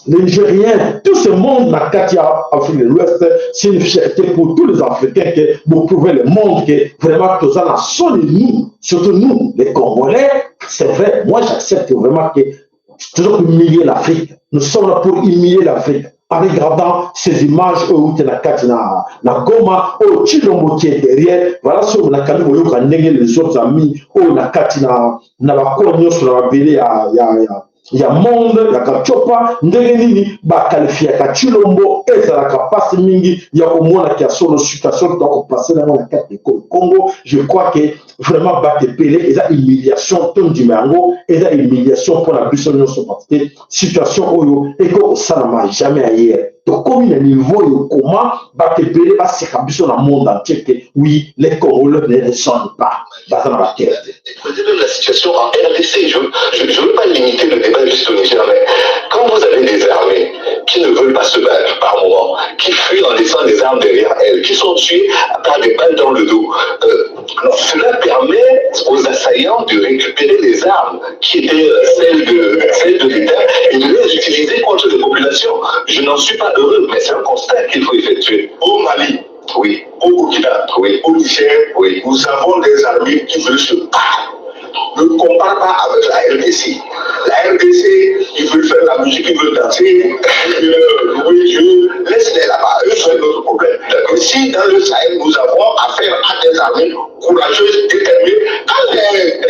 les Nigériens, tout ce monde dans Katia, Afrique de l'Ouest, c'est une fierté pour tous les Africains que vous prouvez le monde que vraiment tout ça n'a sonné nous, surtout nous, les Congolais, c'est vrai, moi j'accepte vraiment que toujours pour humilier l'Afrique. Nous sommes là pour humilier l'Afrique. En regardant ces images où tu na Goma, où Chilombo qui est derrière, voilà ce qu'on a calé les autres amis, où na Katina, na la Cognos, sur la Bélé, il y a monde, il y a Kachopa, Ndegenini, qualifié à Chilombo, et ça la capacité mingi, il y a au moins la situation, situation qui doit passer dans la carte du Congo. Je crois que vraiment, Batepele, et ça, humiliation, ton du mango, et ça, humiliation pour la buisson, parce que situation, et que ça n'a jamais ailleurs. Donc, comme il y a un niveau, comment Batepele va se cabuisson dans le monde entier, que oui, les Congolais ne descendent pas dans la terre. La situation en RDC, je ne veux pas limiter le débat juste au Niger, mais quand vous avez des armées qui ne veulent pas se battre par moment, qui fuient en laissant des armes derrière elles, qui sont tuées par des balles dans le dos, cela permet aux assaillants de récupérer les armes qui étaient celles de l'État et de les utiliser contre les populations. Je n'en suis pas heureux, mais c'est un constat qu'il faut effectuer. Au Mali, oui. Au Burkina, oui. Au Niger, oui. Nous avons des armées qui veulent se battre. Ne compare pas avec la RDC. La RDC, ils veulent faire la musique, ils veulent danser, louer Dieu, laisse-les là-bas, eux sont notre problème. Mais si dans le Sahel, nous avons affaire à des armées courageuses, déterminées,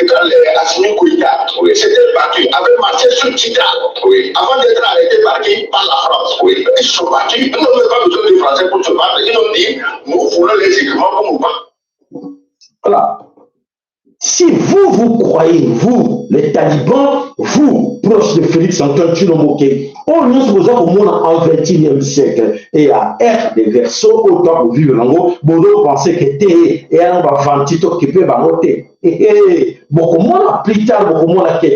quand les Assimi Goïta, c'était battu, avaient marché sur Tita, avant d'être arrêtés par qui? Par la France. Ils sont battus, ils n'ont pas besoin des Français pour se battre, ils ont dit, nous voulons les équipements pour nous battre. Voilà. Si vous croyez, vous, les talibans, vous, proches de Félix Antoine Tshilombo, on nous vous a au monde en 21e siècle, et à être des versos, autant que vivre en haut, vous pensez que t'es, et on va vanter tout qui peut voter. Beaucoup moins plus tard, beaucoup moins que,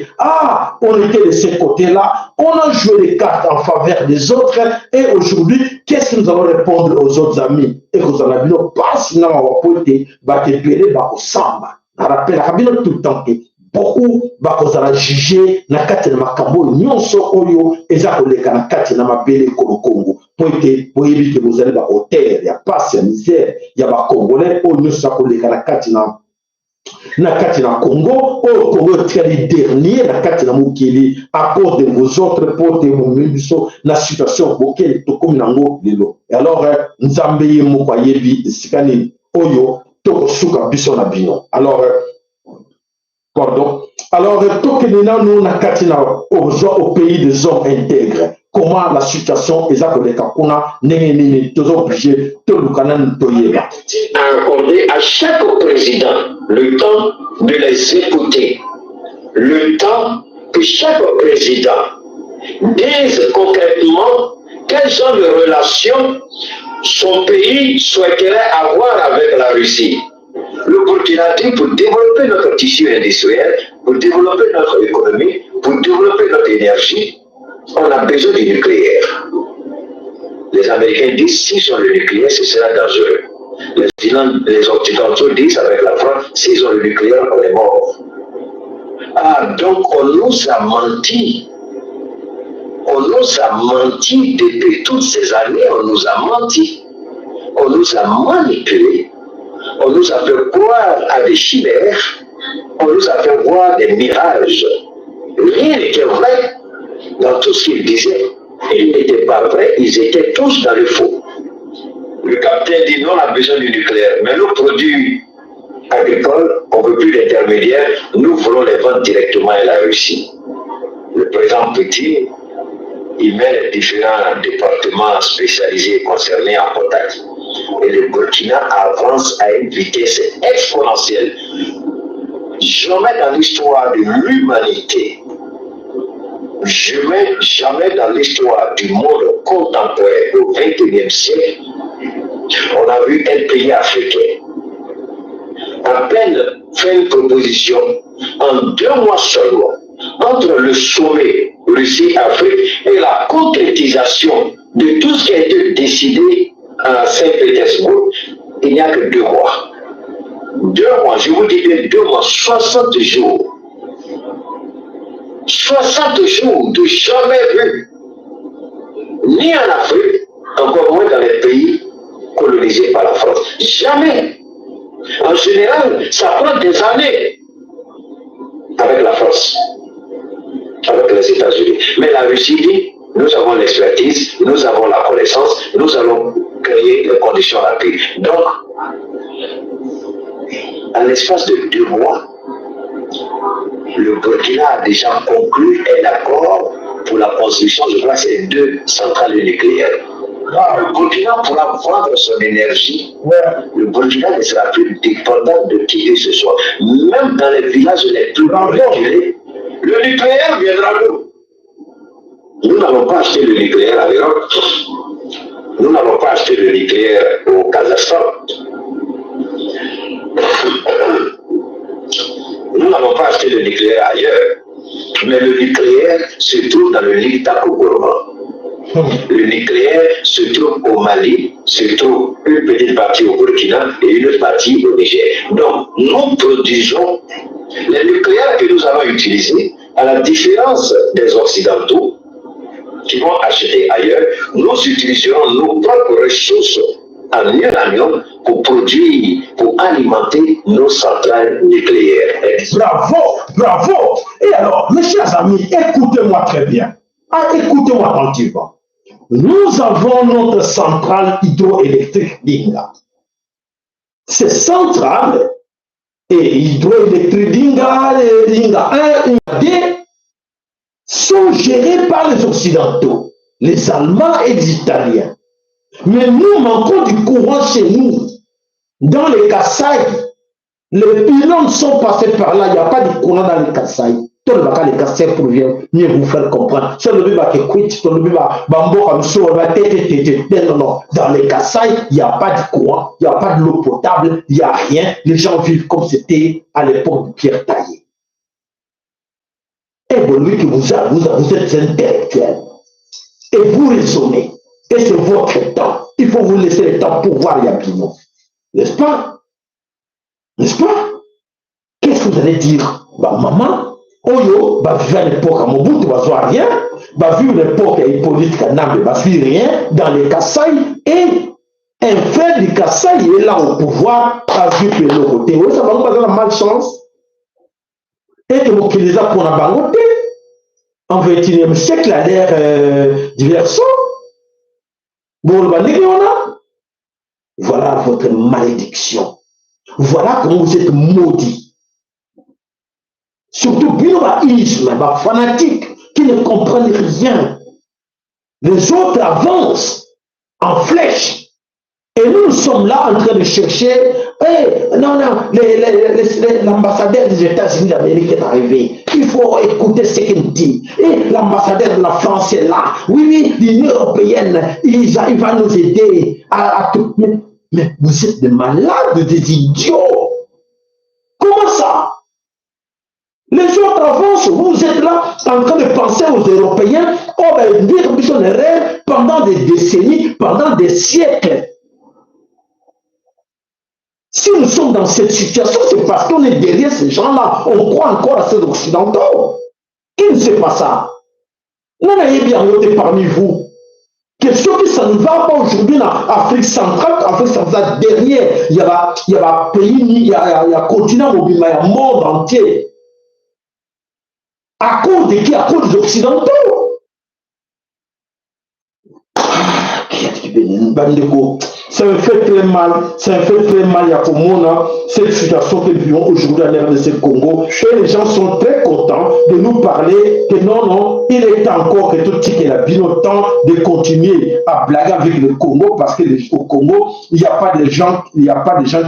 on était de ce côté-là, on a joué les cartes en faveur des autres, et aujourd'hui, qu'est-ce que nous allons répondre aux autres amis? Et que vous en avez pas, sinon on va pointer, au samba. Je rappelle tout le temps que beaucoup vont juger na kati na makambo nyonso oyo eza koleka na kati na mabele ko Congo po ete boyebi que vous allez ba hauteur ya passe ya misère ya ba congolais oyo nyonso koleka na kati na Congo oyo Congo est dernier na kati na mokili à cause de vos autres portes momiso na situation boke to comme nango lelo. Alors nzambe ye moko yebi sikani oyo toko suka biso na bino. Alors pardon. Alors nous na katina au pays des hommes intègres. Comment la situation est à obligé accorder à chaque président le temps de les écouter, le temps que chaque président dise concrètement quelles sont les relations son pays souhaiterait avoir avec la Russie. Le Burkina dit pour développer notre tissu industriel, pour développer notre économie, pour développer notre énergie, on a besoin du nucléaire. Les Américains disent s'ils ont le nucléaire, ce sera dangereux. Les Occidentaux disent avec la France, s'ils ont le nucléaire, on est mort. Donc on nous a menti. On nous a menti depuis toutes ces années, on nous a menti. On nous a manipulés. On nous a fait croire à des chimères. On nous a fait voir des mirages. Rien n'était vrai dans tout ce qu'ils disaient. Ils n'étaient pas vrais, ils étaient tous dans le faux. Le capitaine dit non, on a besoin du nucléaire. Mais nos produits agricoles, on ne veut plus d'intermédiaires, nous voulons les vendre directement à la Russie. Le président Petit, il met les différents départements spécialisés concernés en contact. Et le Burkina avance à une vitesse exponentielle. Jamais dans l'histoire de l'humanité, jamais dans l'histoire du monde contemporain au XXIe siècle, on a vu un pays africain à peine fait une proposition en 2 mois seulement entre le sommet Russie-Afrique et la concrétisation de tout ce qui a été décidé à Saint-Pétersbourg, il n'y a que 2 mois. 2 mois, je vous dis que 2 mois, 60 jours. 60 jours de jamais vu, ni en Afrique, encore moins dans les pays colonisés par la France. Jamais. En général, ça prend des années avec la France, avec les États-Unis. Mais la Russie dit, nous avons l'expertise, nous avons la connaissance, nous allons créer les conditions rapides. Donc, en l'espace de 2 mois, le Burkina a déjà conclu un accord pour la construction, je crois, c'est 2 centrales nucléaires. Le Burkina pourra vendre son énergie. Le Burkina ne sera plus dépendant de qui que ce soit. Même dans les villages les plus reculés, le nucléaire viendra nous. Nous n'allons pas acheter le nucléaire à l'Europe. Nous n'allons pas acheter le nucléaire au Kazakhstan. Nous n'allons pas acheter le nucléaire ailleurs. Mais le nucléaire se trouve dans le Liptako-Gourmand. Le nucléaire se trouve au Mali, se trouve une petite partie au Burkina et une autre partie au Niger. Donc, nous produisons les nucléaires que nous allons utiliser, à la différence des Occidentaux qui vont acheter ailleurs. Nous utiliserons nos propres ressources en uranium pour produire, pour alimenter nos centrales nucléaires. Bravo, bravo. Et alors, mes chers amis, écoutez-moi très bien. Écoutez-moi attentivement. Nous avons notre centrale hydroélectrique Dinga. Ces centrales et hydroélectriques Dinga 1 et Dinga 2 sont gérées par les Occidentaux, les Allemands et les Italiens. Mais nous manquons du courant chez nous. Dans les Kasaï, les pylônes sont passés par là, il n'y a pas de courant dans les Kasaï. Tout le monde, les Kasaï provient, mieux vous faire comprendre. C'est le bébé qui quitte, le bébé bambo comme ça, non, non. Dans les Kasaï, il n'y a pas de courant, il n'y a pas de l'eau potable, il n'y a rien. Les gens vivent comme c'était à l'époque de Pierre Taillé. Et pour lui que vous êtes intellectuel, et vous raisonnez, et c'est votre temps. Il faut vous laisser le temps pour voir Yabino. N'est-ce pas? N'est-ce pas? Qu'est-ce que vous allez dire? Bah, maman, Oyo, bah, vivre à l'époque à Mobutu, bah, soit rien. Bah, vivre l'époque à Hippolyte Kanambe, bah, soit rien. Dans les Kasaï, et un frère du Kasaï est là au pouvoir, à vivre de l'autre côté. Oui, ça va nous passer la malchance. Et que vous les a pour la bangote. En 21e siècle, à l'ère du verso. Voilà votre malédiction. Voilà comment vous êtes maudit. Surtout binobaïsme, fanatique, qui ne comprennent rien. Les autres avancent en flèche. Et nous sommes là en train de chercher. Non, l'ambassadeur des États-Unis d'Amérique est arrivé. Il faut écouter ce qu'il dit. Et l'ambassadeur de la France est là. Oui, l'Union européenne, il va nous aider à tout. Mais vous êtes des malades, des idiots. Comment ça? Les autres avancent, vous êtes là en train de penser aux Européens. Oh, ben, dire missionnaires pendant des décennies, pendant des siècles. Si nous sommes dans cette situation, c'est parce qu'on est derrière ces gens-là. On croit encore à ces Occidentaux. Qui ne sait pas ça? Non, n'ayez bien noté parmi vous. Question que ça ne va pas aujourd'hui dans l'Afrique centrale. Afrique centrale, derrière, il y a pays, il y a continent mobile, il y a monde entier. À cause de qui? À cause des Occidentaux. Ça me fait très mal, Yakomona, cette situation que nous vivons aujourd'hui à l'ère de ce Congo. Et les gens sont très contents de nous parler que non, il est encore que tout qui est la bien temps de continuer à blaguer avec le Congo parce que au Congo, il n'y a pas de gens,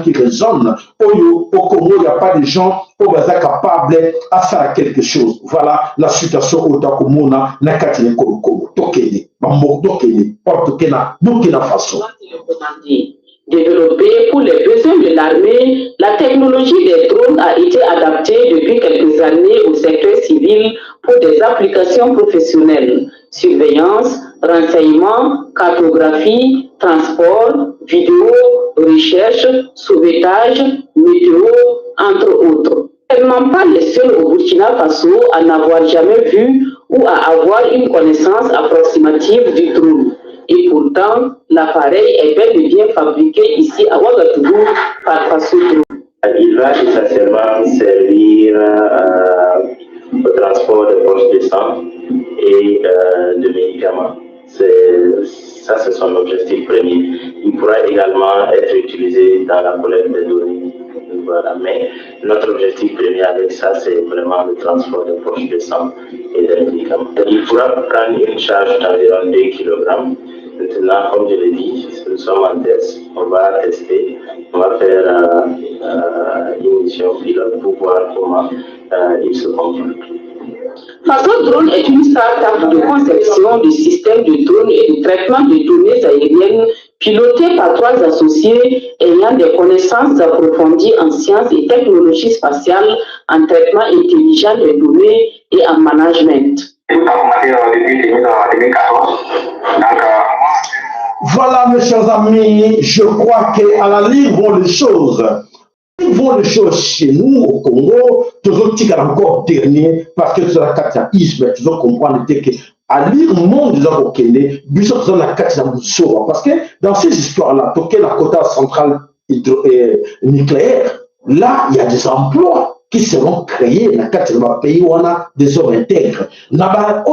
qui raisonnent. Au Congo, il n'y a pas de gens qui sont capables à faire quelque chose. Voilà la situation au Takomona, Nakatine Congo, Tokene, Bambo, Tokene, Burkina Faso. Développée pour les besoins de l'armée, la technologie des drones a été adaptée depuis quelques années au secteur civil pour des applications professionnelles, surveillance, renseignement, cartographie, transport, vidéo, recherche, sauvetage, météo, entre autres. Tellement pas les seuls au Burkina Faso à n'avoir jamais vu ou à avoir une connaissance approximative du drone. Et pourtant, l'appareil est bel et bien fabriqué ici à Ouagadougou par Faso Drone. Il va essentiellement servir au transport de poches de sang et de médicaments. Ça, c'est son objectif premier. Il pourra également être utilisé dans la collecte de données. Voilà. Mais notre objectif premier avec ça, c'est vraiment le transport de poches de sang et de médicaments. Il pourra prendre une charge d'environ 2 kg. Maintenant, comme je l'ai dit, nous sommes en test. On va tester, on va faire une mission pilote pour voir comment il se comporte. Faso Drone est une start-up de conception de systèmes de drones et de traitement de données aériennes pilotée par 3 associés ayant des connaissances approfondies en sciences et technologies spatiales, en traitement intelligent des données et en management. Voilà, mes chers amis, je crois qu'à la ligne vont les choses. Vont les choses chez nous au Congo, toujours encore dernier, parce que c'est la cataclysme, toujours comprendre que à lire le monde des Okende, bisous la cataclysme, parce que dans ces histoires-là, toquer la quota centrale nucléaire, là, il y a des emplois qui seront créés dans le pays où on a des hommes intègres. Là-bas,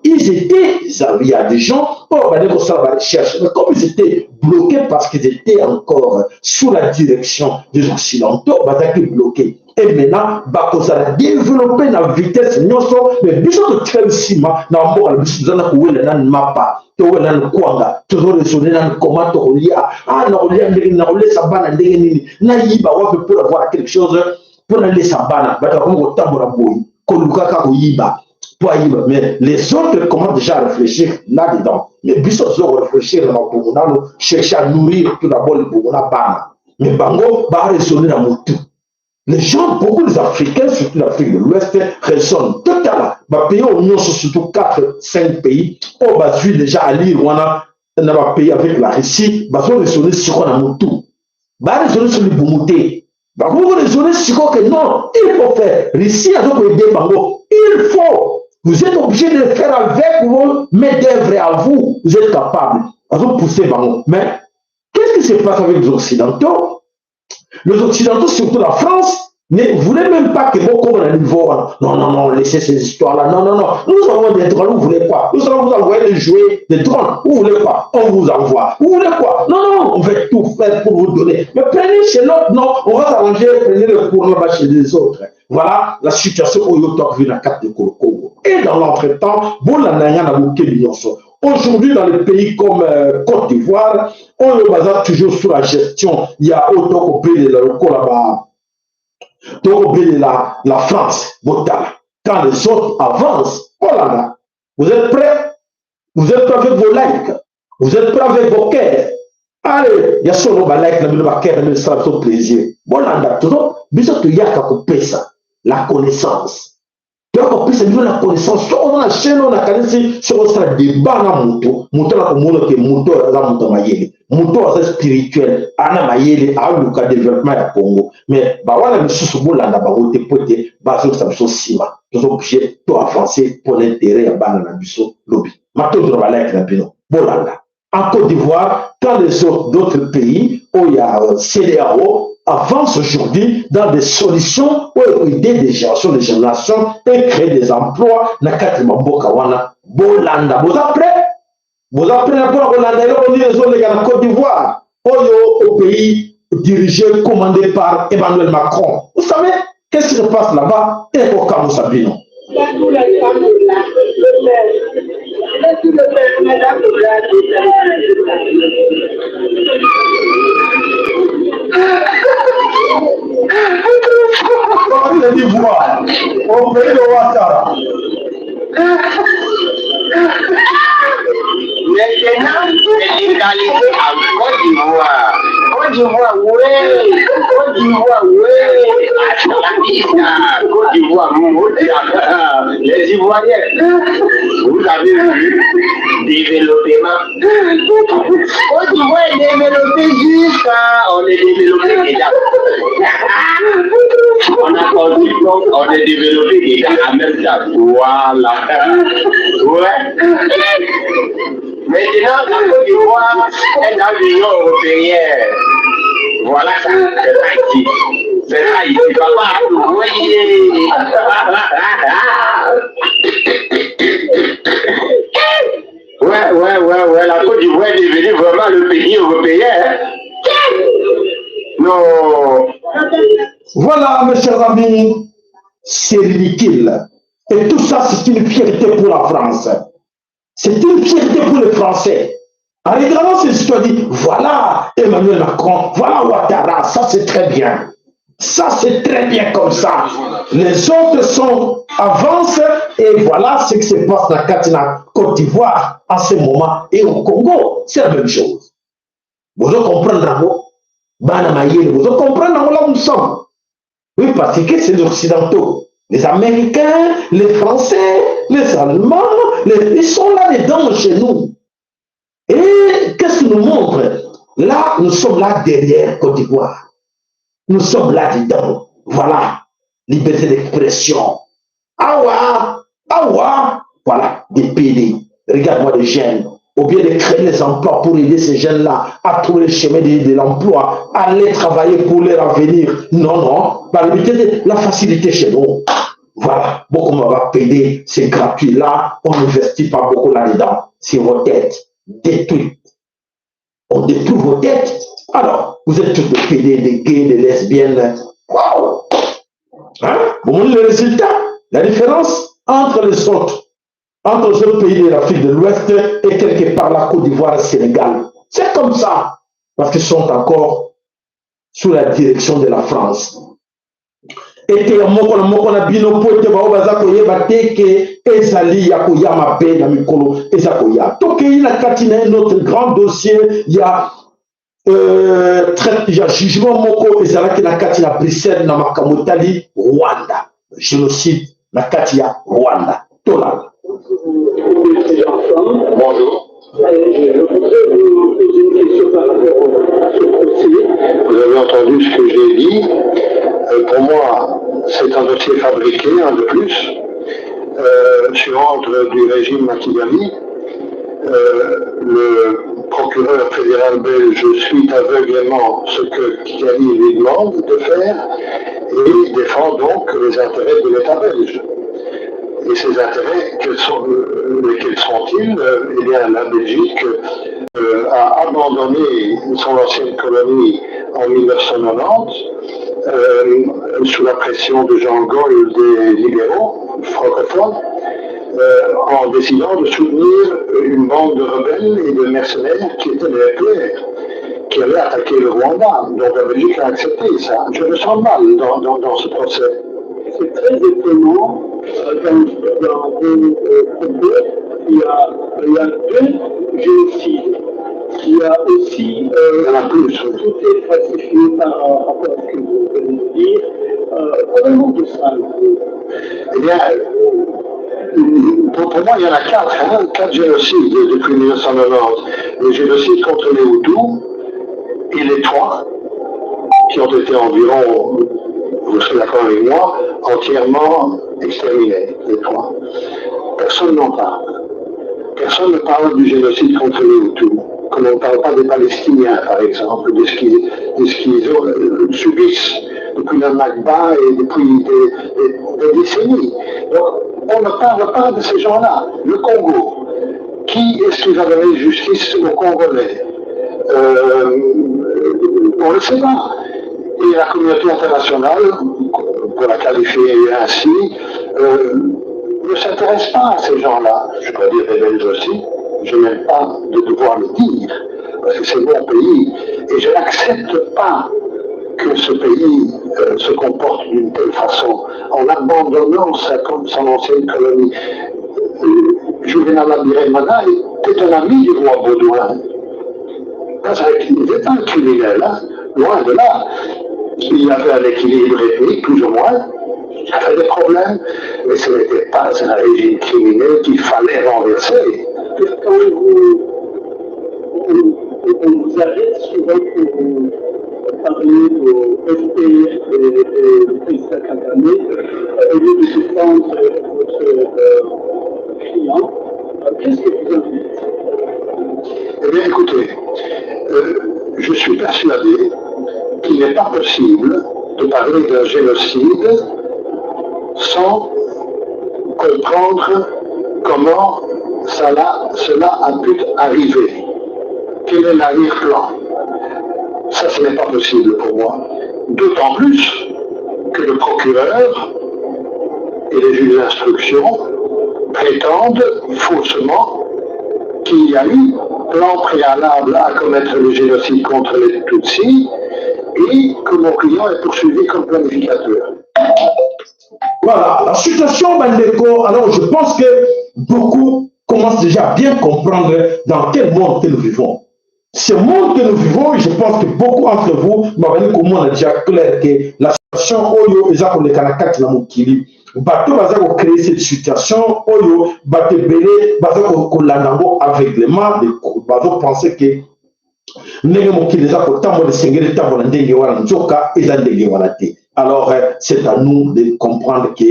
ils étaient, il y a des gens, mais comme ils étaient bloqués parce qu'ils étaient encore sous la direction des Occidentaux, ils étaient bloqués. Et maintenant, ça a développé la vitesse, mais bisous de Trelsima, dans le bisous de Mapa. Toujours raisonner dans comment Tolia, Sabana, Naïba, on peut avoir quelque chose pour aller Sabana, mais les autres commencent déjà à réfléchir là-dedans. Mais bisous ont réfléchi dans le chercher à nourrir tout d'abord le Bogona Bana. Mais Bango va raisonner dans le tout. Les gens, beaucoup des Africains, surtout l'Afrique de l'Ouest, raisonnent totalement. Les pays où surtout 4-5 pays, on va suivre déjà à lire, on a un pays avec la Russie, on va raisonner sur quoi on a tout. On va raisonner sur les Boumoutés. On va raisonner sur quoi que non, il faut faire. Russie a donc aidé Bango. Il faut. Vous êtes obligé de le faire avec vos mains d'œuvre à vous. Vous êtes capable. On va pousser Bango. Mais qu'est-ce qui se passe avec les Occidentaux? Les Occidentaux, surtout la France, ne voulaient même pas que vos comme un niveau. Non, laissez ces histoires-là. Non. Nous avons des drones, vous voulez quoi? Nous allons vous envoyer des jouets, des drones. Vous voulez quoi? On vous envoie. Vous voulez quoi? Non, on va tout faire pour vous donner. Mais prenez chez l'autre, non, on va s'arranger, prenez le cours là-bas chez les autres. Voilà la situation où il y a vu la carte de Congo. Et dans l'entretemps, aujourd'hui, dans les pays comme Côte d'Ivoire, on est basé toujours sur la gestion. Il y a autant de la France. Quand les autres avancent, voilà. Vous êtes prêts? Vous êtes prêts avec vos likes? Vous êtes prêts avec vos cœurs? Allez, il y a solo like, mais ça fait plaisir. Voilà, toujours, bisous, il y a ça. La connaissance. Donc, c'est la connaissance. On a chaîne, on a qualifié sur le débat dans moto. Moto, la commune qui est moto, la moto maïele. Moto, c'est spirituel. Ana maïele, a eu le développement à Congo. Mais, bah, voilà, mais sous ce mot là, bah, on te peut être basé sur sa cima. Nous sommes obligés de avancer pour l'intérêt à Banana Bisso Lobby. Maintenant, je vais aller avec la Pino. Bolanda. En Côte d'Ivoire, quand les autres pays, où il y a CDAO, avance aujourd'hui dans des solutions pour aider des générations et créer des emplois dans le cadre de Bolanda. Vous apprenez pour Bolanda, on dit les zones de la Côte d'Ivoire, au pays dirigé, commandé par Emmanuel Macron. Vous savez, qu'est-ce qui se passe là-bas? Et pourquoi vous savez non? Au pays de Ouattara. Mais Maintenant, c'est légalisé en Côte d'Ivoire. Côte d'Ivoire, oui. Côte d'Ivoire, oui. Côte d'Ivoire, les Ivoiriens, vous avez vu développement. Côte d'Ivoire est développé jusqu'à... On est développé déjà. On a compris, on est développé déjà en même temps. Voilà. Ouais. Maintenant, la Côte d'Ivoire est dans l'Union européenne. Voilà ça, c'est ça ici. C'est ça ici, papa. Oui. Ouais, la Côte d'Ivoire est devenue vraiment le pays européen. Non. Voilà, mes chers amis, c'est ridicule. Et tout ça, c'est une fierté pour la France. C'est une fierté pour les Français. En regardant ces histoires, dit, voilà Emmanuel Macron, voilà Ouattara, ça c'est très bien. Ça c'est très bien comme ça. Les autres avancent et voilà ce qui se passe dans la Côte d'Ivoire en ce moment et au Congo. C'est la même chose. Vous comprenez, vous comprenez là où nous sommes. Oui, parce que c'est les Occidentaux. Les Américains, les Français, les Allemands, ils sont là-dedans chez nous. Et qu'est-ce qu'ils nous montrent? Là, nous sommes là derrière Côte d'Ivoire. Nous sommes là-dedans. Voilà. Liberté d'expression. Awa. Voilà. Des PD. Regarde-moi les jeunes. Au lieu de créer les emplois pour aider ces jeunes-là à trouver le chemin de l'emploi, aller travailler pour leur avenir. Non. La facilité chez nous. Voilà. Beaucoup on va payer, c'est gratuit là. On n'investit pas beaucoup là-dedans. C'est vos têtes détruites. On détruit vos têtes. Alors, vous êtes tous des PD, des gays, des lesbiennes. Waouh! Hein? Vous voyez le résultat? La différence entre les autres pays de l'Afrique de l'Ouest et quelque part la Côte d'Ivoire et le Sénégal. C'est comme ça. Parce qu'ils sont encore sous la direction de la France. Et notre grand dossier, il y a jugement moko ezalaki na kati na Bruxelles na makambo tali Rwanda, génocide na kati ya Rwanda. Tolala. Bonjour. Je voudrais vous poser une question par rapport à ce procès. Vous avez entendu ce que j'ai dit. Pour moi, c'est un dossier fabriqué, un de plus, sur ordre du régime Machiavelli. Le procureur fédéral belge suit aveuglément ce que Kigali lui demande de faire et défend donc les intérêts de l'État belge. Et ces intérêts, lesquels sont-ils? Eh bien, la Belgique a abandonné son ancienne colonie en 1990 sous la pression de Jean Gaulle des libéraux francophones, en décidant de soutenir une bande de rebelles et de mercenaires qui étaient les FPR, qui avaient attaqué le Rwanda. Donc la Belgique a accepté ça. Je me sens mal dans ce procès. C'est très étonnant dans vos propos. Il y a deux génocides. Il y a aussi tout est falsifié par rapport à ce que vous venez de dire. Parlons de ça. Eh bien, pour moi, il y en a quatre génocides depuis 1990. Le génocide contre les Hutus et les Touaregs, qui ont été environ, vous serez d'accord avec moi, entièrement exterminés, les Touaregs. Personne n'en parle. Personne ne parle du génocide contre les Hutus. Comme on ne parle pas des Palestiniens, par exemple, de ce qu'ils subissent depuis le Nakba et depuis des décennies. Donc, on ne parle pas de ces gens-là. Le Congo, qui est-ce qui va donner justice aux Congolais? On ne le sait pas. Et la communauté internationale, pour la qualifier ainsi, ne s'intéresse pas à ces gens-là. Je dois dire les Belges aussi. Je n'aime pas de devoir le dire, parce que c'est mon pays, et je n'accepte pas que ce pays se comporte d'une telle façon, en abandonnant son ancienne colonie. Juvenal Habyarimana est un ami du roi Baudouin. Parce qu'il n'était pas un criminel, hein, loin de là. Il avait un équilibre ethnique, plus ou moins. Il avait des problèmes, mais ce n'était pas un régime criminel qu'il fallait renverser. Quand on vous arrête souvent pour parler au SPF et le président Kagame, au lieu de défendre votre client, qu'est-ce que vous en dites? Eh bien, écoutez, je suis persuadé qu'il n'est pas possible de parler d'un génocide sans comprendre comment cela a pu arriver. Quel est l'arrière-plan? Ça, ce n'est pas possible pour moi. D'autant plus que le procureur et les juges d'instruction prétendent faussement qu'il y a eu plan préalable à commettre le génocide contre les Tutsis et que mon client est poursuivi comme planificateur. Voilà, la situation, Bandeko, alors je pense que beaucoup commencent déjà à bien comprendre dans quel monde que nous vivons. Ce monde que nous vivons, je pense que beaucoup d'entre vous, on a déjà clair que la situation, Oyo, ils ont les Kanakati na Mukili, bateau baza ko créer cette situation, Oyo, bateau belé, baza ko landango aveuglement, bateau penser que ndenge mokili eza kotambola esengeli tambola ndenge wana nzoka eza ndenge wana te. Alors c'est à nous de comprendre que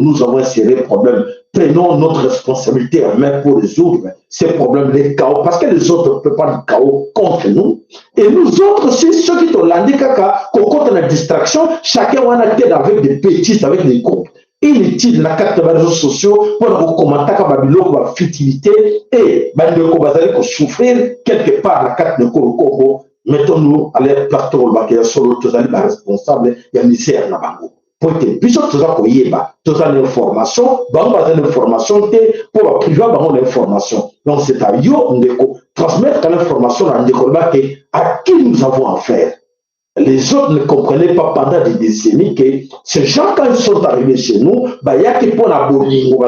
nous avons un sérieux problème. Prenons notre responsabilité en main pour résoudre ces problèmes de chaos, parce que les autres ne peuvent pas du chaos contre nous. Et nous autres aussi, ceux qui ont l'andé kaka, qu'on compte la distraction, chacun a une tête avec des bêtises, avec des groupes. Inutile la carte des réseaux sociaux pour commenter la futilité et de souffrir quelque part la carte de Koro. Mettons-nous à l'air plateau, il y a solo, tous les responsables, il y a misère là bas. Pour que puissions tous l'information, l'information pour priver l'information. Donc c'est à eux de transmettre l'information à qui nous avons affaire. Les autres ne comprenaient pas pendant des décennies que ces gens, quand ils sont arrivés chez nous, il y a qui pour la bolingo, mais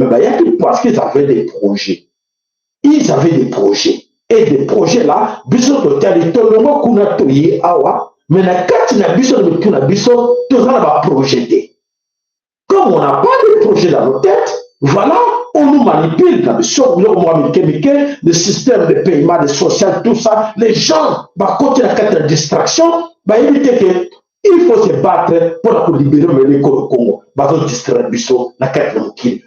il y a qui parce qu'ils avaient des projets. Ils avaient des projets. Et des projets là, biso totali tolongo kuna toyi awa, mais na kati na biso de kuna biso, tout ça va projeter. Comme on n'a pas de projet dans nos têtes, voilà, on nous manipule dans le système de paiement, de social, tout ça. Les gens, continuer à faire de distraction, éviter que il faut se battre pour libérer l'école au Congo. Non,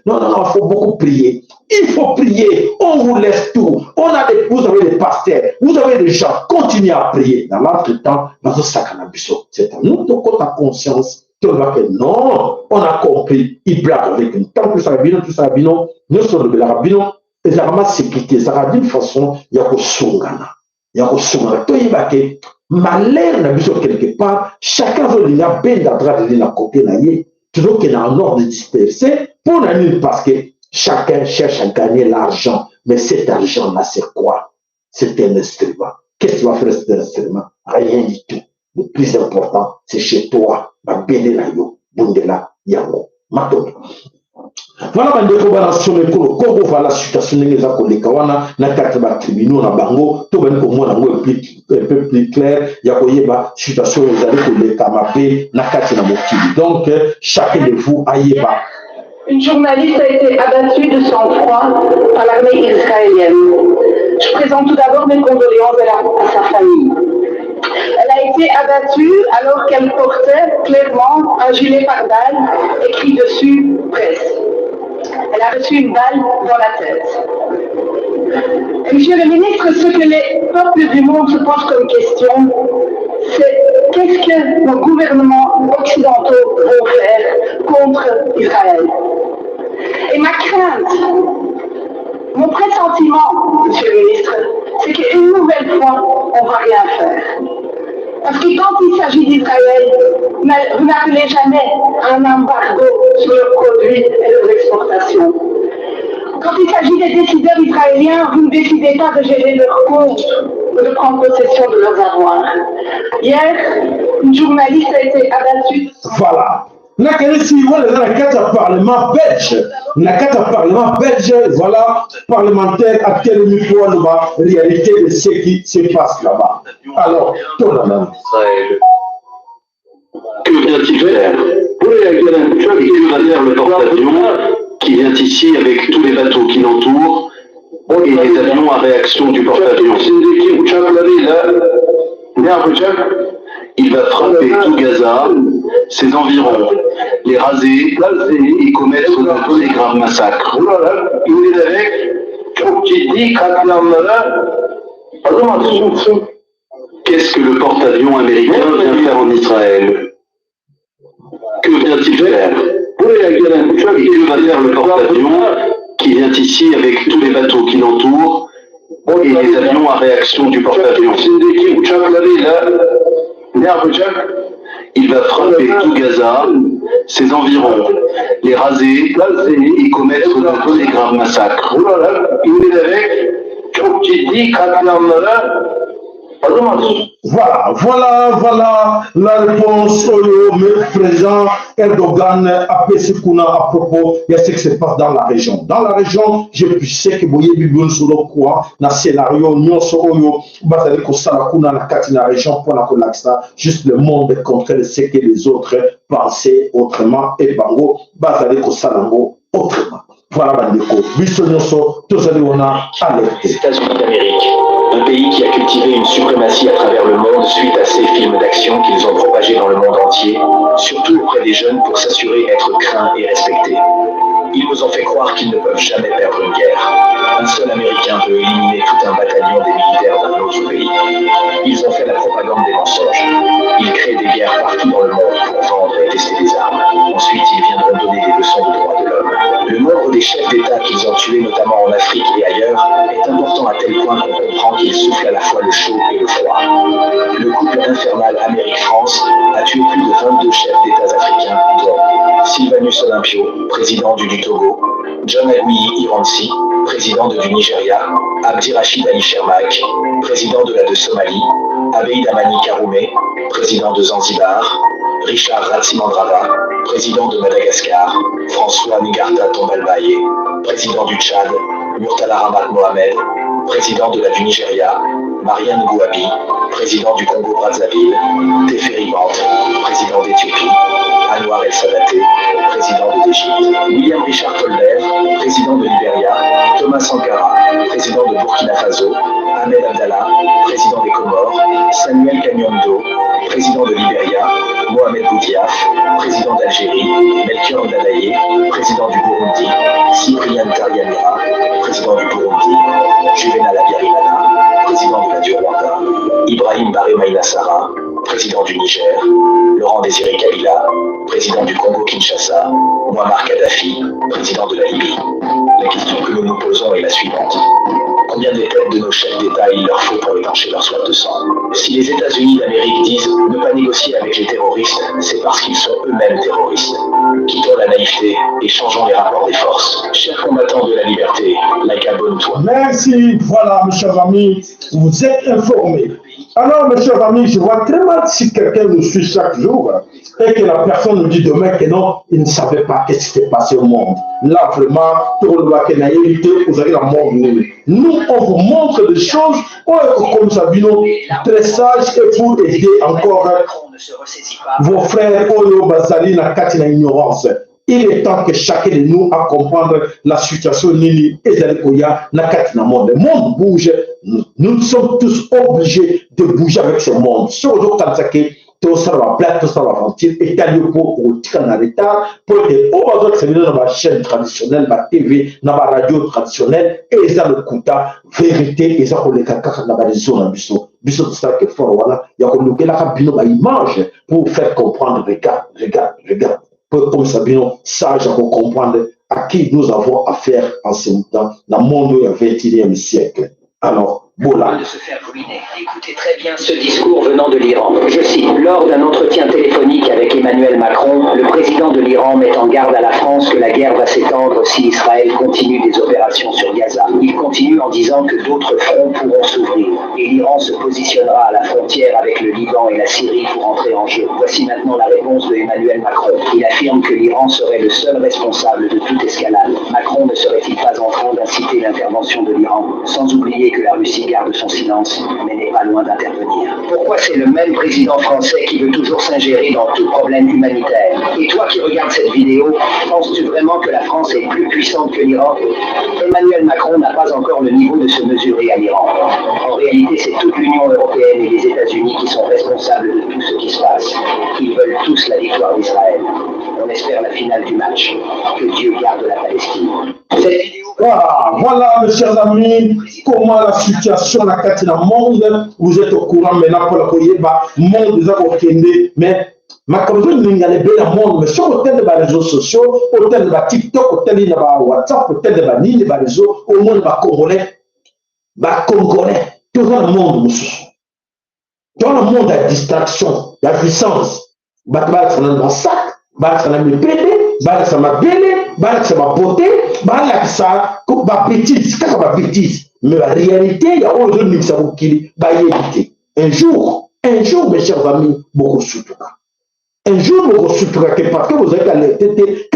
il faut beaucoup prier. Il faut prier. On vous laisse tout. Vous avez des pasteurs, vous avez des gens. Continuez à prier. Dans l'entretemps, c'est à nous de compte à conscience. Non, on a compris. Il blague avec une tant que ça va bien, tout ça va bien. Nous sommes de la rabino. Et ça va sécurité. Ça va d'une façon, il y a que Songana. Il y a que Songana. Malheur n'a besoin quelque part, chacun veut la peine d'adresse de la côté naïe, toujours qu'il y a un ordre de disperser pour la nuit parce que chacun cherche à gagner l'argent. Mais cet argent-là, c'est quoi? C'est un instrument. Qu'est-ce que tu vas faire cet instrument? Rien du tout. Le plus important, c'est chez toi. Bundela, Yango, Mato. Voilà, voilà la situation na carte de tribunal na bango, tout ben pour moi un peu plus clair, yakoyeba situation les kamapé na carte na mokili. Donc chacun de vous ayeba. Une journaliste a été abattue de sang-froid par l'armée israélienne. Je présente tout d'abord mes condoléances à sa famille. Elle a été abattue alors qu'elle portait clairement un gilet pare-balles écrit dessus « Presse ». Elle a reçu une balle dans la tête. Et Monsieur le ministre, ce que les peuples du monde se posent comme question, c'est qu'est-ce que nos gouvernements occidentaux vont faire contre Israël? Et ma crainte, mon pressentiment, Monsieur le ministre, c'est qu'une nouvelle fois, on ne va rien faire. Parce que quand il s'agit d'Israël, vous n'appelez jamais un embargo sur leurs produits et leurs exportations. Quand il s'agit des décideurs israéliens, vous ne décidez pas de gérer leurs comptes ou de prendre possession de leurs avoirs. Hier, une journaliste a été abattue. Voilà. Là, si on est dans la carte parlement belge, la carte parlement belge, voilà, parlementaire à quel niveau de la réalité de ce qui se passe là-bas. Alors, tout le monde. Que vient-il faire? Que va faire le porte-avions qui vient ici avec tous les bateaux qui l'entourent et les avions à réaction du porte-avions? Il va frapper tout Gaza, ses environs, les raser et commettre de très graves massacres. Qu'est-ce que le porte-avions américain vient faire en Israël? Que vient-il faire? Que va faire le porte-avions qui vient ici avec tous les bateaux qui l'entourent et les avions à réaction du porte-avions? Il va frapper tout Gaza, ses environs, les raser et commettre de très graves massacres. Voilà la réponse au président Erdogan à Pessikuna à propos de ce qui se passe dans la région. Dans la région, je sais que vous voyez bien sur le quoi, dans le scénario, nous sommes basés sur la Katina région pour la Kolaxa, juste le monde est contraire ce que les autres pensaient autrement et Bango, basé sur Salango autrement. Voilà, Bandeko. Bissonyoso, tous les on a alerté. Les États-Unis d'Amérique, un pays qui a cultivé une suprématie à travers le monde suite à ces films d'action qu'ils ont propagés dans le monde entier, surtout auprès des jeunes pour s'assurer être craints et respectés. Ils nous ont fait croire qu'ils ne peuvent jamais perdre une guerre. Un seul Américain peut éliminer tout un bataillon des militaires d'un autre pays. Ils ont fait la propagande des mensonges. Ils créent des guerres partout dans le monde pour vendre et tester des armes. Ensuite, ils viendront donner des leçons de droits de l'homme. Le nombre des chefs d'État qu'ils ont tués, notamment en Afrique et ailleurs, est important à tel point qu'on comprend qu'ils soufflent à la fois le chaud et le froid. Le couple infernal Amérique-France a tué plus de 22 chefs d'États africains, dont Sylvanus Olympio, président du Togo, John Agui Iranzi, président du Nigeria, Abdirachid Ali Shermak, président de Somalie, Abeid Amani Karoumé, président de Zanzibar, Richard Ratsimandrava, président de Madagascar, François Nigarta Tombalbaye, président du Tchad, Murtala Ramat Mohamed, président du Nigeria, Marianne Gouabi, président du Congo-Brazzaville, Teferi Bante, président d'Éthiopie, Anwar El Sadaté, président d'Égypte, William Richard Colbert, président de Libéria, Thomas Sankara, président de Burkina Faso, Ahmed Abdallah, président des Comores, Samuel Kanyondo, président de Libéria, Mohamed Boudiaf, président d'Algérie, Melchior Ndadaye, président du Burundi, Cyprien Taryamira, président du Burundi, Juvenal Habyarimana, président du Rwanda, Ibrahim Baré Maïnassara, président du Niger, Laurent Désiré Kabila, président du Congo-Kinshasa, Muammar Kadhafi, président de la Libye. La question que nous nous posons est la suivante. Combien de têtes de nos chefs d'État il leur faut pour étancher leur soif de sang? Si les États-Unis d'Amérique disent ne pas négocier avec les terroristes, c'est parce qu'ils sont eux-mêmes terroristes. Quittons la naïveté et changeons les rapports des forces. Chers combattants de la liberté, abonne-toi. Merci, voilà, mes chers amis, vous êtes informés. Alors, mes chers amis, je vois très mal si quelqu'un nous suit chaque jour et que la personne nous dit demain que non, il ne savait pas ce qui s'était passé au monde. Là, vraiment, tout le monde qui a hérité, vous avez la mort. Nous, on vous montre des choses comme ça, très sages et pour aider encore vos frères Oyo Bazali na Katina ignorance. Il est temps que chacun de nous a comprendre la situation Nini et Zalikoya na Katina monde. Le monde bouge. Nous sommes tous obligés de bouger avec ce monde. Sur le Kansake, tout ça va plaire, tout ça va mentir. Et t'as lieu pour en retard pour que au besoin que c'est dans ma chaîne traditionnelle, ma TV, dans ma radio traditionnelle, et ça le Kuta, vérité, et ça pour les caca dans la zone biso. Biso de ça que fort, voilà. Il y a comme nous qui la image pour faire comprendre, regarde. Comme ça, bien, sage pour comprendre à qui nous avons affaire en ce temps, dans le monde du 21e siècle. Alors, Bola. De se faire ruiner. Écoutez très bien ce discours venant de l'Iran. Je cite, lors d'un entretien téléphonique avec Emmanuel Macron, le président de l'Iran met en garde à la France que la guerre va s'étendre si Israël continue des opérations sur Gaza. Il continue en disant que d'autres fronts pourront s'ouvrir et l'Iran se positionnera à la frontière avec le Liban et la Syrie pour entrer en jeu. Voici maintenant la réponse de Emmanuel Macron. Il affirme que l'Iran serait le seul responsable de toute escalade. Macron ne serait-il pas en train d'inciter l'intervention de l'Iran, sans oublier que la Russie garde son silence, mais n'est pas loin d'intervenir. Pourquoi c'est le même président français qui veut toujours s'ingérer dans tout problème humanitaire? Et toi qui regardes cette vidéo, penses-tu vraiment que la France est plus puissante que l'Iran? Emmanuel Macron n'a pas encore le niveau de se mesurer à l'Iran. En réalité, c'est toute l'Union européenne et les États-Unis qui sont responsables de tout ce qui se passe. Ils veulent tous la victoire d'Israël. On espère la finale du match. Que Dieu garde la Palestine. Cette vidéo... Voilà, mes chers amis, comment la situation dans le monde, vous êtes au courant maintenant pour la Koyeba, monde déjà au Kende, mais ma communauté n'est pas le monde, mais sur l'hôtel de réseaux sociaux, hôtel de TikTok, hôtel de WhatsApp, hôtel de ligne de réseau, au monde Congolais, tout dans le monde, dans le monde de distraction, de puissance, dans le sac, dans le PD, dans le bébé, dans le beauté, dans la bêtise, mais la réalité, il y a aujourd'hui qui un jour, mes chers amis, beaucoup surtout. Un jour, beaucoup surtout, parce que vous êtes à l'été,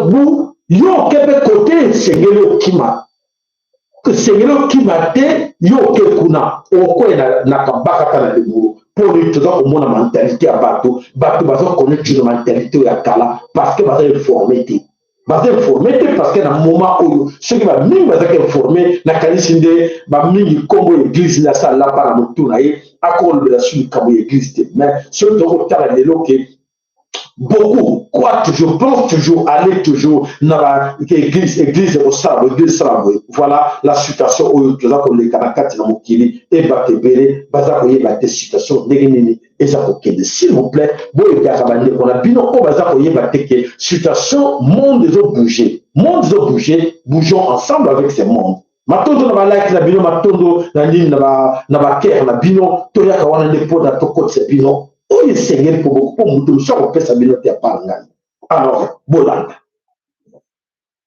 vous, yo quel côté, c'est le Kima. Que c'est le Kima, yo quel kuna, au coin n'a pas bakata na debout. Pour lui, tout ça, au moins, la mentalité à bateau, connaît une mentalité à Kala, parce que vous êtes informé. Vous êtes informé parce que dans le moment où ceux qui vont être informés, la qualité de Congo église, la salle là, par la tournaille, à cause de la suite de l'église. Mais ce qui est beaucoup croient toujours, pensent toujours, aller toujours dans l'église au sable, l'église sable. Voilà la situation où nous avons les Kanakati dans Mokili et Batebele, Bazakoye, Bate situation dégainée. Et ça, s'il vous plaît, on a bien au Bazakoye, Bateke, situation, monde des autres bouger. Monde des autres bouger, bougeons ensemble avec ces mondes. Matondo na like na bino, matondo na nini na care na bino, toya kawana depo na toko de bino. On est seigneur pour beaucoup, pour nous tous, on peut s'abîmer à parler. Alors,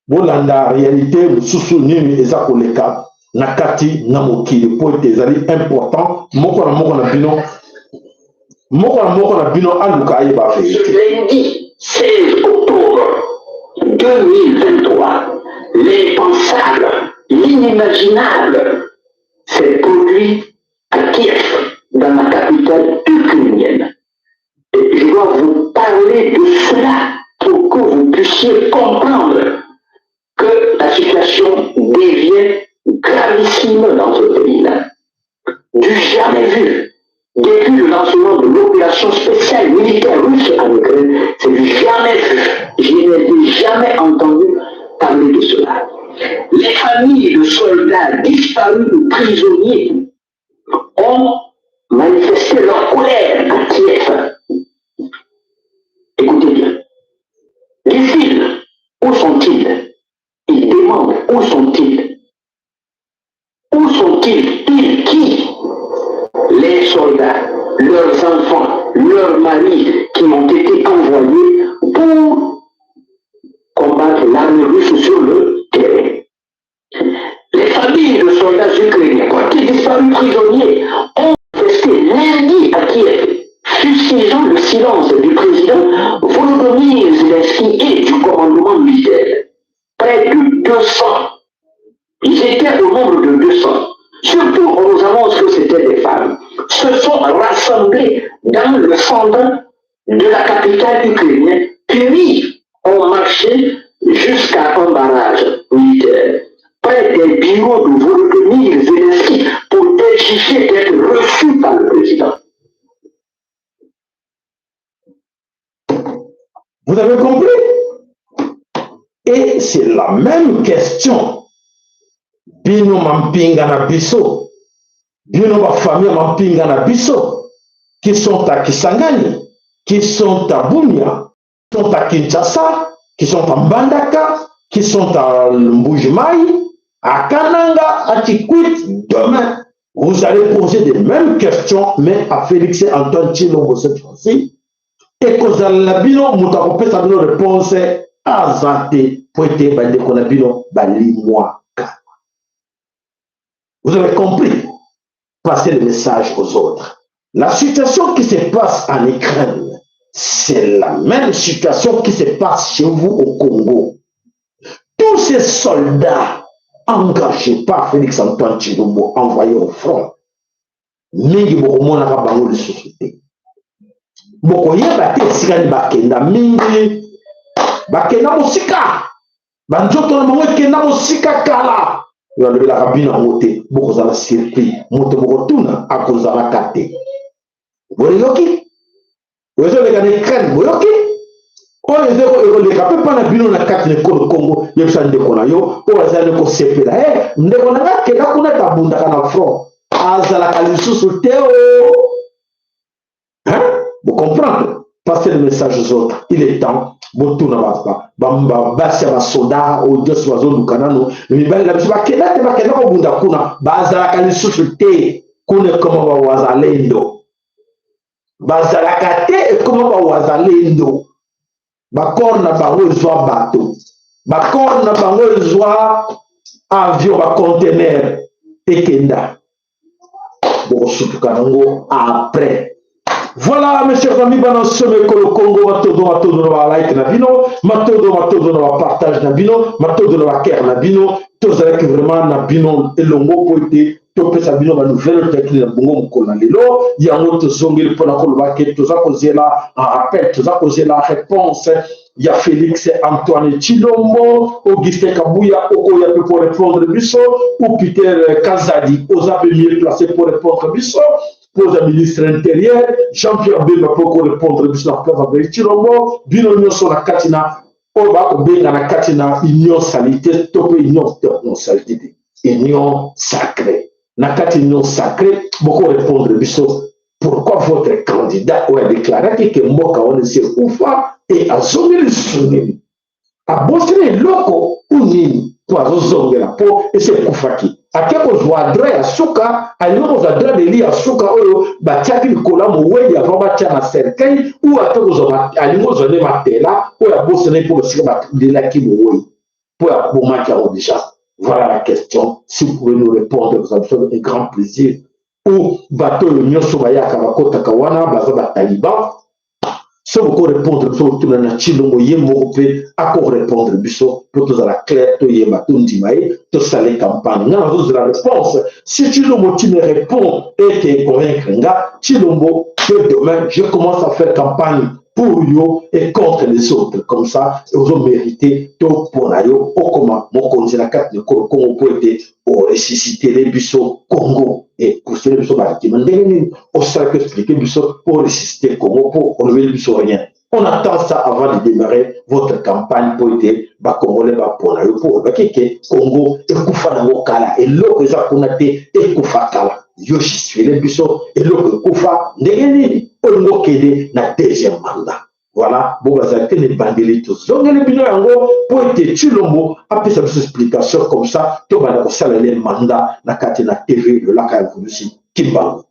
Bolanda, réalité, nous soutenons les akoleka, nakati, namoki, pour être important, moko na bino, aluka yeba fait. Ce lundi 16 octobre 2023, l'impensable, l'inimaginable s'est produit à Kiev, dans la capitale ukrainienne. Et je dois vous parler de cela pour que vous puissiez comprendre que la situation devient gravissime dans ce pays-là. Du jamais vu. Depuis le lancement de l'opération spéciale militaire russe en Ukraine, c'est du jamais vu. Je n'ai jamais entendu parler de cela. Les familles de soldats disparus ou prisonniers ont manifesté leur colère à Kiev. Écoutez bien. Disent-ils, où sont-ils? Ils demandent, où sont-ils? Où sont-ils? Ils qui? Les soldats, leurs enfants, leurs maris qui ont été envoyés pour combattre l'armée russe sur le terrain. Les familles de soldats ukrainiens, qui disparus prisonniers, ont manifesté lundi à Kiev, fustigeant le silence du président Volodymyr Zelensky et du commandement militaire. Près de 200. Ils étaient au nombre de 200. Surtout, on nous annonce que c'était des femmes. Se sont rassemblés dans le centre de la capitale ukrainienne, puis ont marché jusqu'à un barrage militaire, près des bureaux de Volodymyr Zelensky pour exiger d'être reçus par le président. Vous avez compris? Et c'est la même question. Bino mampinga na biso. Bino ma famille mampinga na biso. Qui sont à Kisangani, qui sont à Bunia, qui sont à Kinshasa, qui sont à Mbandaka, qui sont à Mbujimai, À Kananga, à Tikwit, demain, vous allez poser les mêmes questions, mais à Félix et Antoine Tshilombo cette fois-ci. Et que vous allez la bino, vous avez sa réponse à Zate, pour être bandé qu'on a bino, bali moi. Vous avez compris? Passez le message aux autres. La situation qui se passe en Ukraine, c'est la même situation qui se passe chez vous au Congo. Tous ces soldats engagés par Félix Antoine Tshilombo, envoyés au front, mingi bokomona ka bango lisusu. Bokoyeba te sikani bakenda mingi, bakenda mosika, banzoto na bango ekenda mosika kala. Yalobelaka bino yango te, bokozala circuit, moto bokotuna akozalaka te. Boyoki? Oyozoleka na Ukraine, boyoki? Oyo ezoleka mpe mpa na bino na kati na ekolo Congo, yebisa ndeko na yo, oyo azali kosepela. Ndeko na nga kenda kuna tabundaka na front, azalaka lisusu te o. Vous comprenez? Passez le message aux autres. Il est temps. Botu na basi ya basoda ojosi bazolukanano mibali na biso bakenda te bakenda kobunda kuna bazalaka lisusu te kuna ekoma bawazalendo bazalaka te ekoma bawazalendo bakor na bango ezwa bato bakor na bango ezwa avion bacontener ekenda bokosutuka nango après. Voilà mes chers amis, pendant ce le Congo, matodo na like na bino, matodo na partage na bino, matodo na care na bino, tous avec vraiment na bino elongo poete, topé sa bino la nouvelle technique na bongo mokona lelo, yango tozongeli pona koloba ke toza kozela en rappel, toza kozela réponse. Il y a Félix Antoine Tshilombo, Augustin Kabouya, Okoya pour répondre biso, ou Peter Kazadi, Oza mieux placé pour répondre biso. Pour le ministre intérieur, Jean-Pierre Bemba pour répondre à la place de Tshilombo, Bino Nyoso la Katina, Oba Obenga la Katina, union sanitaire, Tope union saleté, union sacrée. La Katina union sacrée, beaucoup répondre biso. Pourquoi votre candidat a déclaré que Mboka on est Oufa et a zoné le souvenirs? A bossé loko ou nini pour zonner la peau et c'est Koufaki. A quelque chose à droit à Souka, à l'autre à droit de l'île à Souka, Batiaki le cola, Moué, à Robatia à cercueil, ou à tous à l'image de Matela, ou à bosser pour le cinéma de la Kimoué, pour à Boumaki à déjà. Voilà la question. Si vous pouvez nous répondre, vous avez fait un grand plaisir. Ou bateau l'Union Soumaya Kabakota Kawana, Bazaba Taliban. Si vous pouvez répondre, vous pouvez répondre, vous répondre, pour tous à la claire, tout y est bateau Ndimae, tout ça les campagnes. Non, vous avez la réponse. Si Tshilombo tu me réponds et te convaincre, Tshilombo, que demain, je commence à faire campagne pour yo et contre les autres. Comme ça, vous ont mérité tout pour yo. Au comment, mon conseil, la carte de Congo pour aider au ressusciter les buissons Congo. Et pour ce qui est on s'est expliqué pour ressusciter Congo, pour enlever le buisson rien. On attend ça avant de démarrer votre campagne pour aider les Congolais pour le Congo et Koufa Kala et l'eau que ça connaît et Koufa Kala. Yo j'y suis les buissons et l'eau que Koufa n'est pas kede na deuxième mandat. Voilà, bon, vous avez les bandelitos. Donc, les bino yango, pour être Tshilombo, après cette explication comme ça, tout va avoir les mandats, la Katena TV, le lac à l'évolution, Kimbango.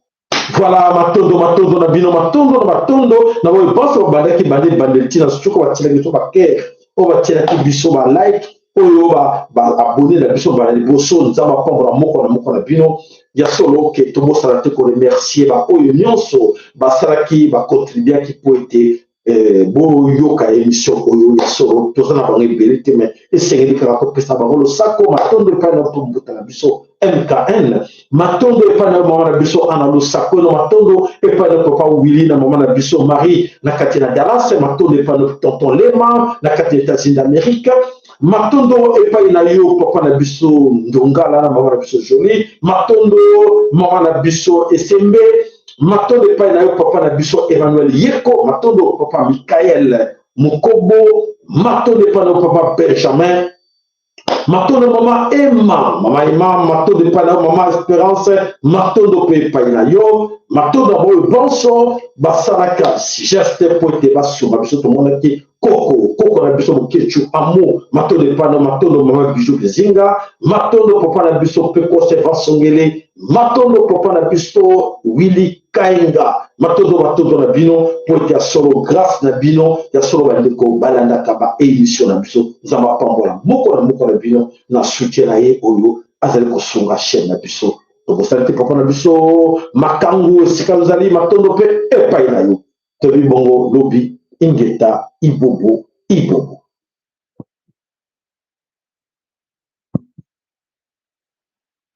Voilà, matondo, na bino, matondo, na vous pensez au bandé qui bandeliti, na souko, va tirer sur ma cœur, on va tirer qui biso, ma like, on va abonner la biso, va les bosso, nous avons pas vraiment moko na bino. Il y a solo que tout le monde s'arrête pour remercier, bah, nyonso, bah, saraki, bah, contribuer qui peut être, bo yoka émission, oyo, ya solo, tout ça n'a pas vérité, mais, et c'est que la copie, ça va, le sako, matondo, pas na tombo, la biso, MKN, matondo, pas na maman, la biso, analo, sako, no, matondo, et pas na papa Willy, na maman, la biso, Marie, na Katina Dallas, matondo, et pas na tonton Lema, na Katina États-Unis d'Amérique, matondo epai na yo papa na biso ndongala na mama na biso joli matondo mama na biso esembe matondo epai na yo papa na biso Emmanuel Yeko matondo papa Michael Mokobo matondo epai na yo papa Benjamin matondo mama Emma matondo epai na yo mama Espérance matondo pe epai na yo matondo boyo bonso basalaka geste po ete basuma biso to mona ki Koko na biso mokechu amo matondo pano matondo mama bijou bezinga matondo papa na biso peko seva songele matondo papa na biso Willy Kainga matondo na bino pour ya solo grâce na bino ya solo bandeko balanda kaba émission na biso zamba pambola moko na bino na soutien na ye oyo azali kosunga chaîne na biso donc salite papa na biso makangu sikalzali matondo pe epai na yo tobi bongo lobi ingeta ibobo